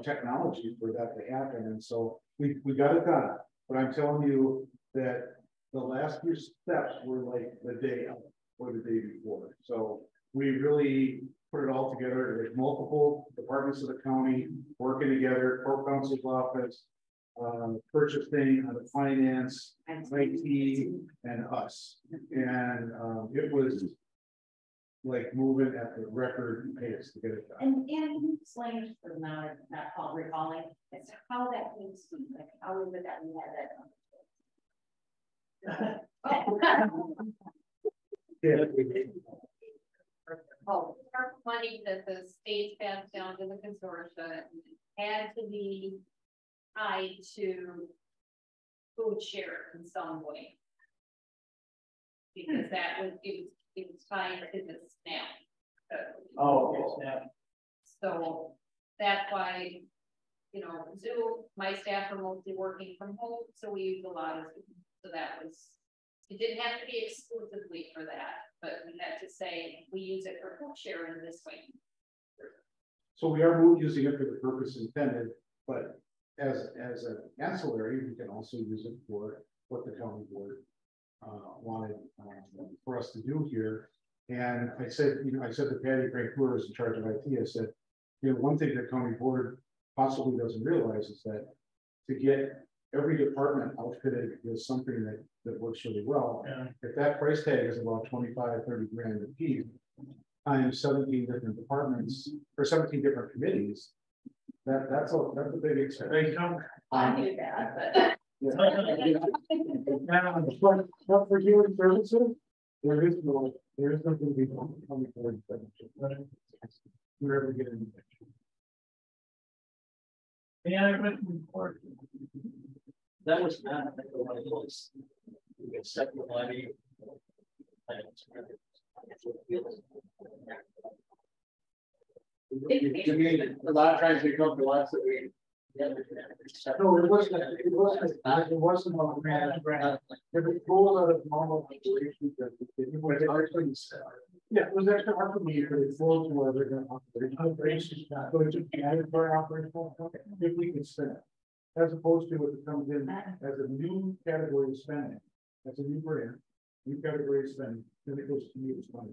S4: technology for that to happen. And so we got it done. But I'm telling you that the last few steps were like the day of or the day before. So we really put it all together. There's multiple departments of the county working together, Corp Counsel's office, purchasing, finance, IT, and us. And it was like moving at the record pace to get it done.
S6: And you explained for the amount of not recalling as to how that came to be, like how was it that we had that? Oh, money that the state passed down to the consortium had to be tied to food share in some way. Because that was, it was tied to the SNAP.
S1: Oh, okay, SNAP.
S6: So that's why, Zoom, my staff are mostly working from home, so we use a lot of Zoom. So that was, it didn't have to be exclusively for that, but we had to say we use it for food share in this way.
S4: So we are using it for the purpose intended, but as an ancillary, we can also use it for what the county board wanted for us to do here. And I said, I said to Patty Frank, who is in charge of IT, I said, one thing that county board possibly doesn't realize is that to get every department outfitted is something that works really well.
S1: Yeah.
S4: If that price tag is about 25, 30 grand a piece, times 17 different departments or 17 different committees, that's a big expense.
S6: I knew that, but.
S4: But for human services, there is nothing to be done on the board. We're ever getting.
S1: Any other questions?
S12: That was not what it was. We get second money.
S10: A lot of times they come to us that we. No, it wasn't on the grant. If it's full of normal operations, yeah, it was extra hard for me, but it's full to where they're going to operations. So it's just added for our operational, if we can spend it. As opposed to if it comes in as a new category of spending, that's a new brand, new category of spending, then it goes to me as money.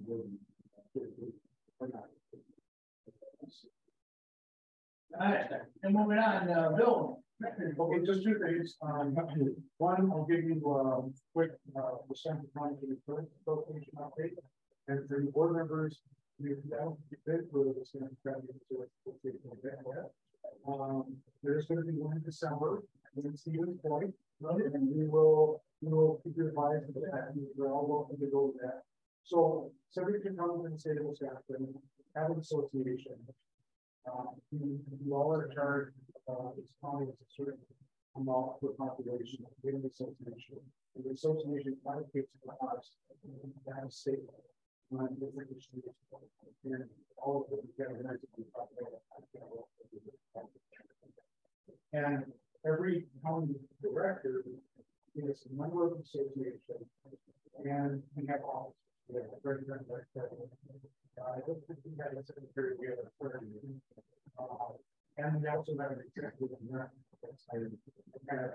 S1: All right, and moving on, Bill.
S4: Okay, just two things. One, I'll give you a quick percent of the first location update. And for the board members, there's going to be one in December in Stevens Point, and we will keep you advised of that. We're all welcome to go with that. So somebody can come in and say to us after have an association. You all are charged this county is a certain amount per population in the association. And the association allocates to us that is state. And all of them get organized. And every county director is a member of the association, and we have officers. I don't think we had a secretary, we have a clerk. And we also have an executive kind of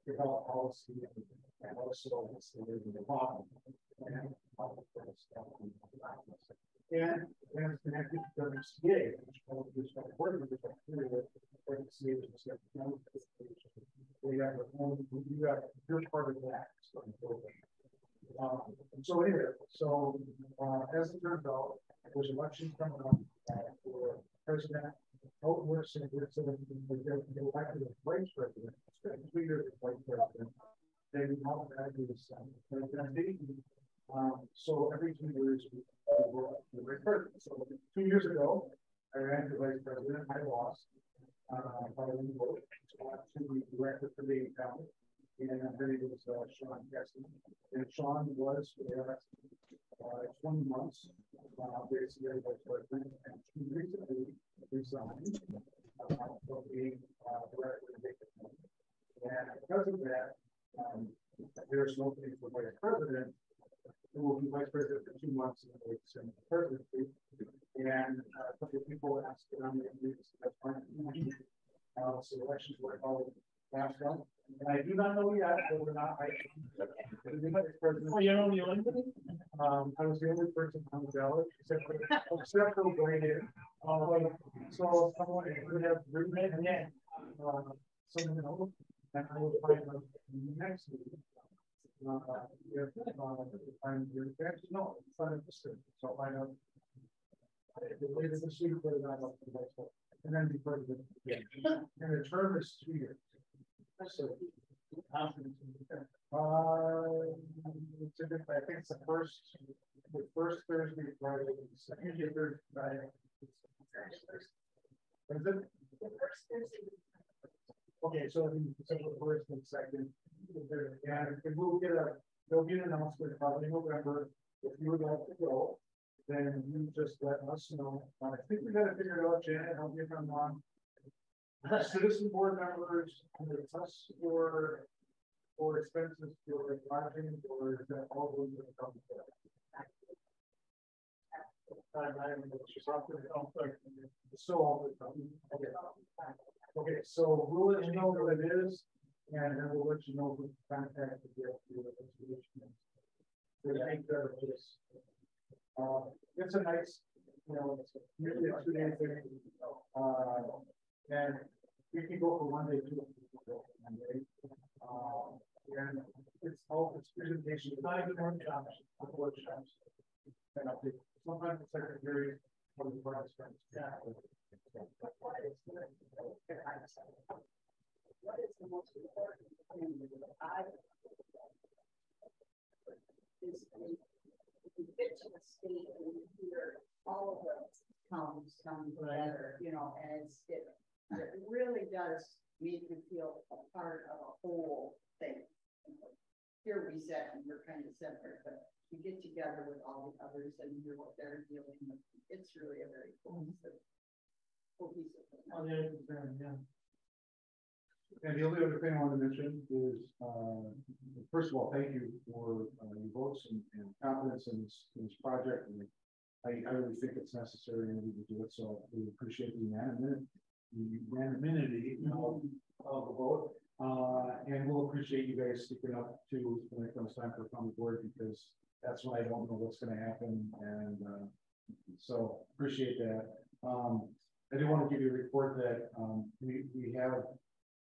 S4: develop policy and also the bottom. And it's connected to WCA, which is working with we have your part of that. So anyway, as it turns out, there's elections coming up for president. Oh, we're saying, go back to the vice president. Spent 2 years as vice president. Then now I do this. So every 2 years, we were the vice president. So 2 years ago, I ran for vice president. I lost. By a vote to be director for the county. And then it was Sean Keston. And Sean was there 20 months. Basically, vice president, and he recently resigned from being director of the county. And because of that, there's no opening for vice president. Who will be vice president for 2 months and the presidency. And a couple of people asked around the so elections were called last month. And I do not know yet whether or not I I was the only person on the ballot except for Brandon. So someone would have roommate again. Someone else, and I will find out next week. I'm your best. No, it's not interested. So I know later this week, but not up to the next one. And then be president again. And the term is 2 years. So I think it's the first Thursday, Friday, second Thursday, Friday. Is it? Okay, so the first and second. Yeah, there'll be an announcement probably in November. If you would like to go, then you just let us know. I think we got to figure it out, Janet. I'll give them on. Citizen board members, it's us or expenses for lodging, or is that all those that come together? Okay, so we'll let you know what it is, and then we'll let you know who to contact to get the resolution. It's a nice, it's usually a 2-day thing. And we can go for 1 day, 2 days. And it's presentation, it's not even workshops. And sometimes the secretary of the vice president. Yeah.
S7: What is the most important thing that I is if you get to the state and you hear all of the towns come together, and it really does make you feel a part of a whole thing. Here we sit and we're kind of separate, but you get together with all the others and hear what they're dealing with. It's really a very cohesive thing.
S4: Oh, yeah. And the only other thing I want to mention is, first of all, thank you for your votes and confidence in this project. And I really think it's necessary and we need to do it. So we appreciate the unanimity of the vote. And we'll appreciate you guys sticking up to when it comes time for county board, because that's when I don't know what's going to happen. And so appreciate that. I do want to give you a report that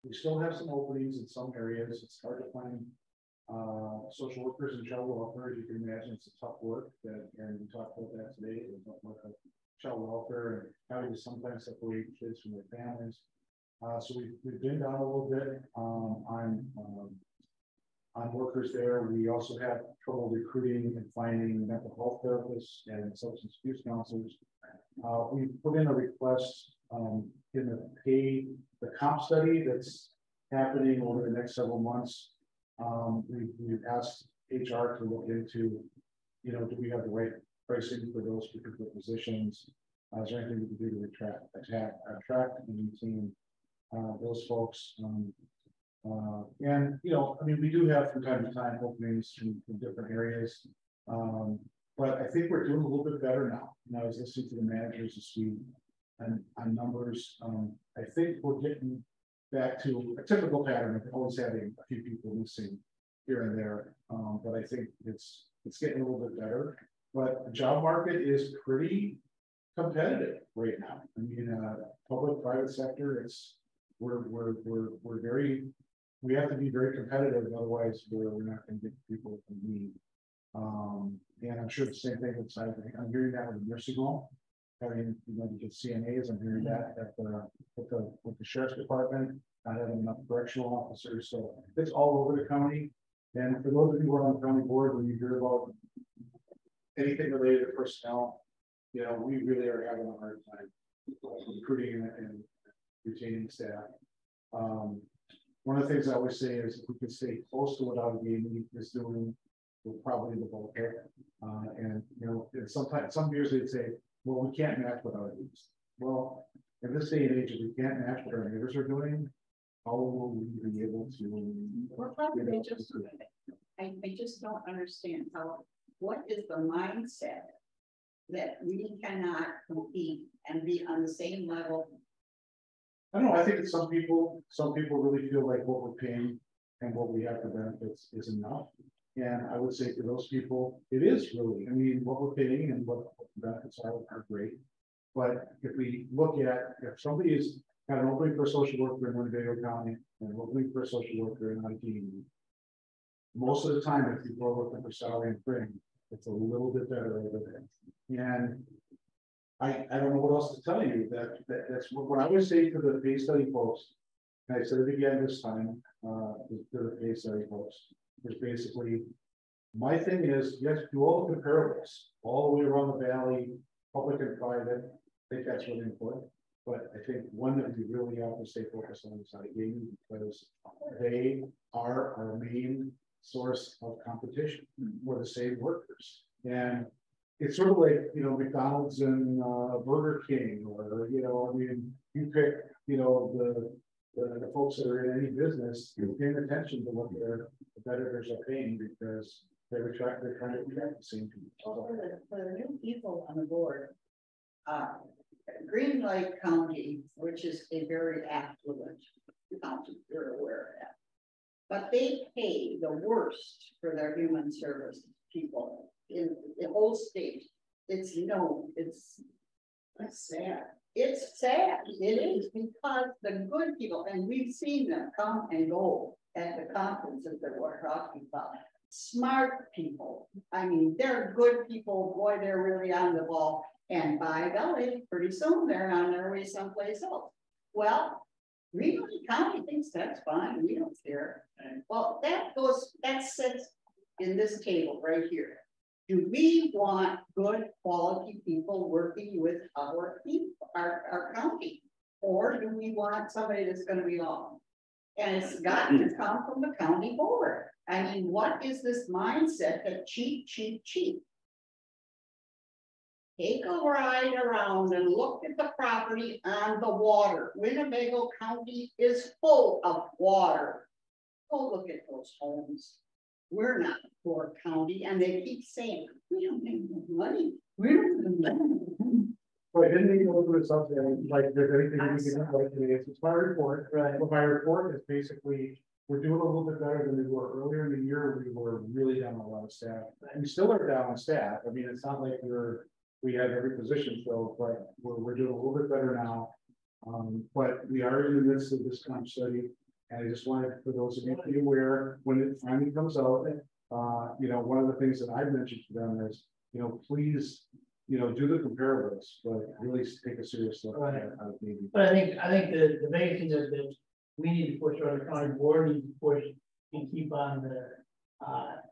S4: we still have some openings in some areas. It's hard to find social workers and child welfare. As you can imagine, it's a tough work. And we talked about that today. We talked about child welfare and having to sometimes separate kids from their families. So we've been down a little bit on workers there. We also have trouble recruiting and finding mental health therapists and substance abuse counselors. We put in a request in the comp study that's happening over the next several months. We've asked HR to look into, do we have the right pricing for those particular positions? Is there anything we can do to attract and maintain those folks? And we do have from time to time openings in different areas. But I think we're doing a little bit better now. I was listening to the managers this week and on numbers. I think we're getting back to a typical pattern of always having a few people missing here and there. But I think it's getting a little bit better. But the job market is pretty competitive right now. I mean, public, private sector, we have to be very competitive, otherwise we're not going to get the people we need. And I'm sure the same thing with side. I'm hearing that with nursing home. having, you get CNAs, I'm hearing that with the sheriff's department, not having enough correctional officers, so it's all over the county. And for those of you who are on the county board, when you hear about anything related to personnel, we really are having a hard time recruiting and retaining staff. One of the things I always say is if we could stay close to what Allegheny is doing, we're probably the bulk of it. And sometimes some years they'd say, well, we can't match what Allegheny is. Well, in this day and age, if we can't match what our neighbors are doing, how will we be able to?
S7: Well, I just don't understand what is the mindset that we cannot compete and be on the same level.
S4: I don't know. I think that some people really feel like what we're paying and what we have for benefits is enough. And I would say to those people, it is really, what we're paying and what the benefits are great. But if we look at, if somebody is got an opening for a social worker in Winnebago County and an opening for a social worker in Allegheny, most of the time, if people are looking for salary and fringe, it's a little bit better over there. And I don't know what else to tell you. That's what I would say to the pay study folks. And I said it again this time to the pay study folks. Is basically my thing is you have to do all the comparables all the way around the valley, public and private. I think that's really important. But I think one that we really have to stay focused on is Allegheny because they are our main source of competition for the same workers. And it's sort of like, McDonald's and Burger King, or, you pick, the folks that are in any business, you're paying attention to what their competitors are paying because they're trying to attract the same people.
S7: For the new people on the board, Green Lake County, which is a very affluent county, you're aware of that. But they pay the worst for their human service people in the whole state. It's sad. It's sad. It is because the good people, and we've seen them come and go at the conferences that we're talking about. Smart people. They're good people. Boy, they're really on the ball. And by golly, pretty soon they're on their way someplace else. Well, Green Lake County thinks that's fine. We don't care. Well, that sits in this table right here. Do we want good quality people working with our people, our county? Or do we want somebody that's going to be on? And it's got to come from the county board. What is this mindset that cheap? Take a ride around and look at the property on the water. Winnebago County is full of water. Go look at those homes. We're not a poor county, and they keep saying, we don't make no money. We don't have money.
S4: So I didn't even look at something like there's anything we can do like today. It's my report. Right. But my report is basically we're doing a little bit better than we were earlier in the year. We were really down a lot of staff. And we still are down on staff. It's not like we have every position filled, but we're doing a little bit better now. But we are in the midst of this comp study. And I just wanted for those of you to be aware when it finally comes out, one of the things that I've mentioned to them is, please, do the comparables, but really take a serious look at it.
S1: But I think the main thing that we need to push on the county board, need to push and keep on the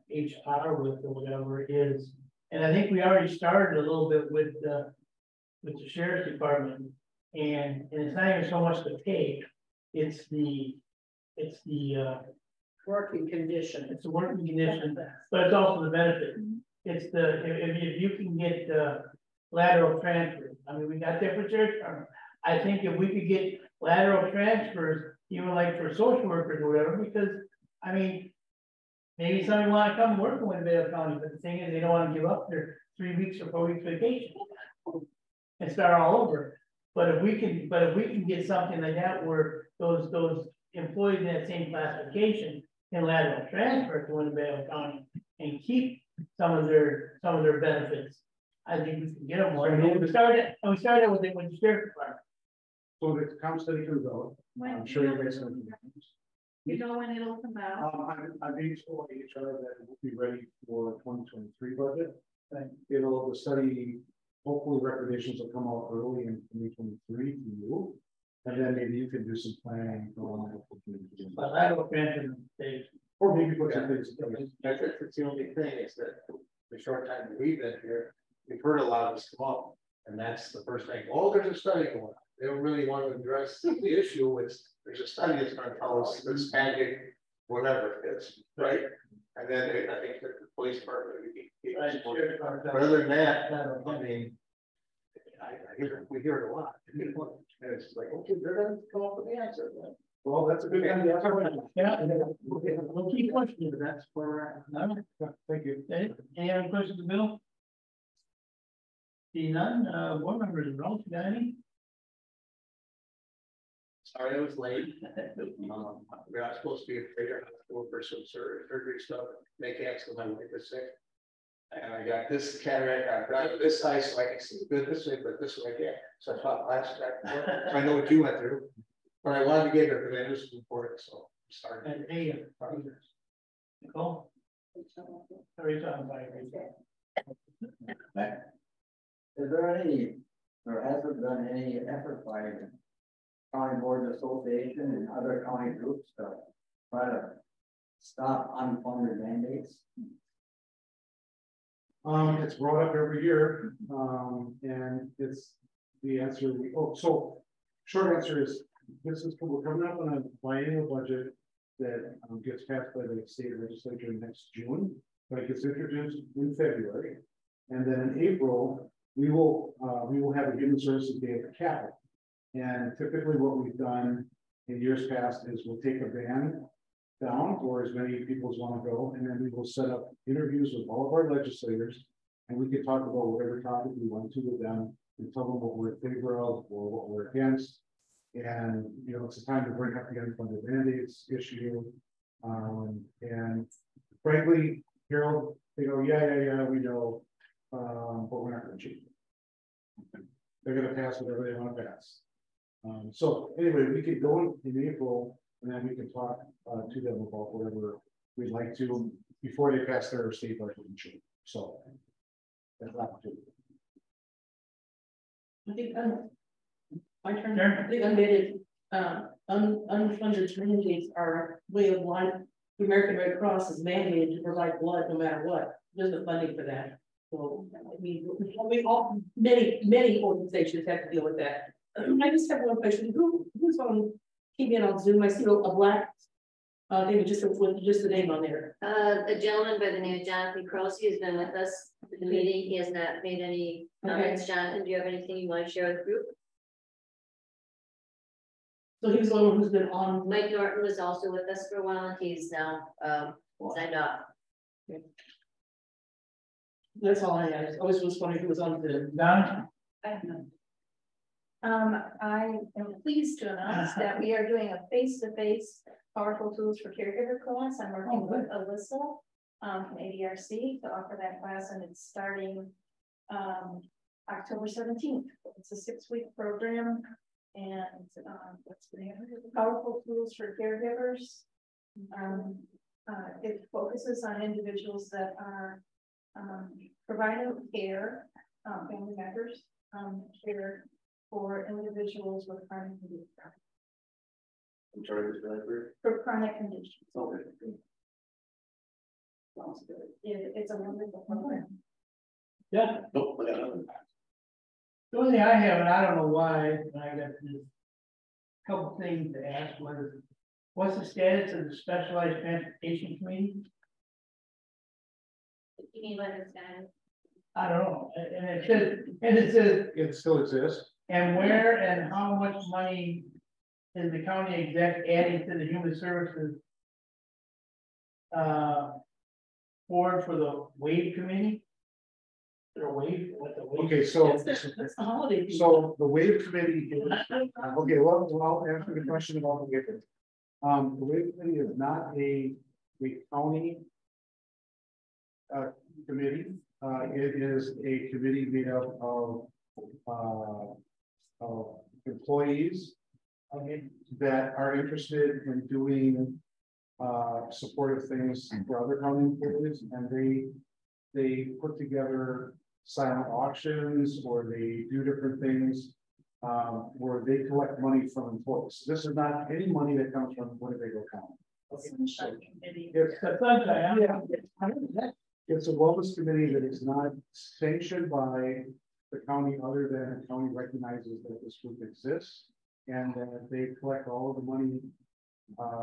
S1: HR with or whatever it is. And I think we already started a little bit with the sheriff's department, and it's not even so much the pay, it's the
S7: Working condition.
S1: It's a working condition, but it's also the benefit. It's if you can get lateral transfers. We got different sheriff's department. I think if we could get lateral transfers, even like for social workers or whatever, because maybe somebody want to come work in Winnebago County, but the thing is they don't want to give up their 3 weeks or 4 weeks vacation and start all over. But if we can get something like that where those employees in that same classification can lateral transfer to Winnebago County and keep some of their benefits, I think we can get them more. We started with the sheriff's department.
S4: So the comp study comes out. I'm sure you guys know.
S5: You know when it'll come out?
S4: I'm being told by HR that it will be ready for 2023 budget. And the study hopefully recommendations will come out early in 2023 to you. And then maybe you can do some planning.
S1: But I don't mention they.
S4: Or maybe put some things.
S10: That's the only thing is that the short time that we've been here, we've heard a lot of this come up. And that's the first thing. Oh, there's a study going on. They don't really want to address the issue. There's a study that's going to tell us this magic, whatever it is, right? And then I think the police department. But other than that, I mean, we hear it a lot. And it's like, okay, they're going to come up with the answer.
S4: Well, that's a good thing.
S1: Yeah, we'll keep questioning.
S4: That's where we're at. No, thank you.
S1: Any other questions, Bill? See none, board members, Ralph, you got any?
S10: Sorry, I was late. We're not supposed to be afraid of hospital for some surgery stuff. Make accident, my wife is sick. And I got this cataract, I've got this eye, so I can see good this way, but this way I can't. So I thought last time, so I know what you went through. But I wanted to get it because I knew it was important, so I'm sorry.
S1: And hey, Nicole? Sorry, John,
S9: Is there any, or has there been any effort by the County Board Association and other county groups to try to stop unfunded mandates?
S4: It's brought up every year, and it's the answer. So short answer is this is we're coming up on a biennial budget that gets passed by the state legislature next June, but it gets introduced in February, and then in April we will have a human services day at the Capitol. And typically, what we've done in years past is we'll take a van down, or as many people as want to go, and then we will set up interviews with all of our legislators, and we can talk about whatever topic we want to with them and tell them what we're in favor of or what we're against. And it's a time to bring up the unfunded mandates issue. And frankly, Harold, they go, yeah, we know, but we're not going to change it. They're going to pass whatever they want to pass. So anyway, we could go in April, and then we can talk to them about whatever we'd like to before they pass their state budget and change. So that's an opportunity.
S11: I think my turn. I think unfunded mandates are a way of life. The American Red Cross is mandated to provide blood no matter what. There's no funding for that. So I mean, many organizations have to deal with that. I just have one question. Who's on keep in on Zoom? I see a black thing just with just the name on there.
S6: A gentleman by the name of Jonathan Croce has been with us at the meeting. He has not made any comments. Okay. Jonathan, do you have anything you want to share with the group?
S11: So he's the one who's been on.
S6: Mike Norton was also with us for a while, and he's now signed off.
S11: Okay. That's all I had. I always was wondering who was on the
S1: Don?
S3: I have none. I am pleased to announce that we are doing a face-to-face powerful tools for caregiver class. I'm working with Alyssa from ADRC to offer that class, and it's starting October 17th. It's a 6-week program, and what's the name? Powerful tools for caregivers. It focuses on individuals that are providing care, family members, care for individuals with chronic conditions.
S10: I'm sorry,
S3: for chronic conditions.
S10: Okay.
S3: Sounds good. It's a wonderful program.
S1: Yeah.
S10: Nope, I got nothing.
S1: The only thing I have, and I don't know why, and I got this couple things to ask, what's the status of the Specialized Transportation Committee?
S6: What do you mean by the status?
S1: I don't know, and it says
S4: It still exists.
S1: and where and how much money is the county exec adding to the human services board for the wave committee? Or wave? What the wave?
S4: Okay, so
S11: that's the holiday.
S4: so the wave committee. Okay, well, I'll answer the question about the wave. The wave committee is not a county committee. It is a committee made up of employees that are interested in doing supportive things for other county employees, and they put together silent auctions, or they do different things. Where they collect money from employees. This is not any money that comes from Winnebago County. It's a wellness committee that is not sanctioned by the county, other than the county recognizes that this group exists. And that they collect all of the money.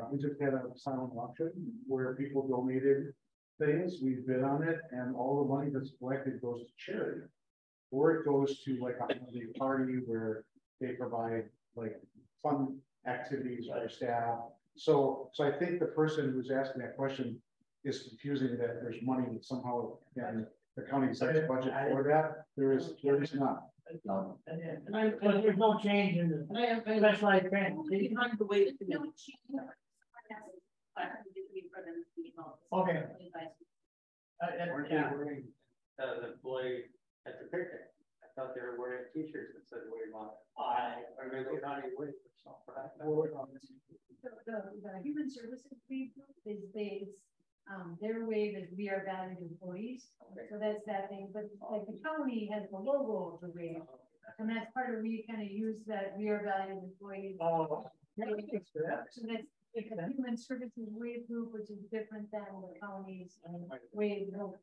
S4: We just had a silent auction where people donated things, we bid on it, and all the money that's collected goes to charity. Or it goes to like a holiday party where they provide like fun activities for staff. So I think the person who's asking that question is confusing that there's money somehow in the county's budget for that. There is not.
S1: No. And there's no change in the specialized transportation. Okay.
S12: Weren't they wearing the employee at the picnic? I thought they were wearing t-shirts that said "Wave on it." Or maybe County Wave or something.
S2: The human services wave group is based, their wave is we are valued employees. So that's that thing, but like the county has the logo of the wave. And that's part of, we kind of use that we are valued employees. So that's like a human services wave group, which is different than the county's wave group.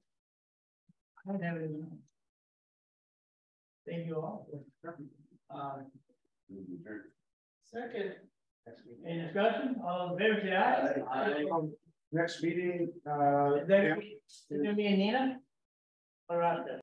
S1: Thank you all.
S12: Second.
S1: Any discussion? All in favor, say aye.
S4: Next meeting,
S1: Is there gonna be a Nina? Or after?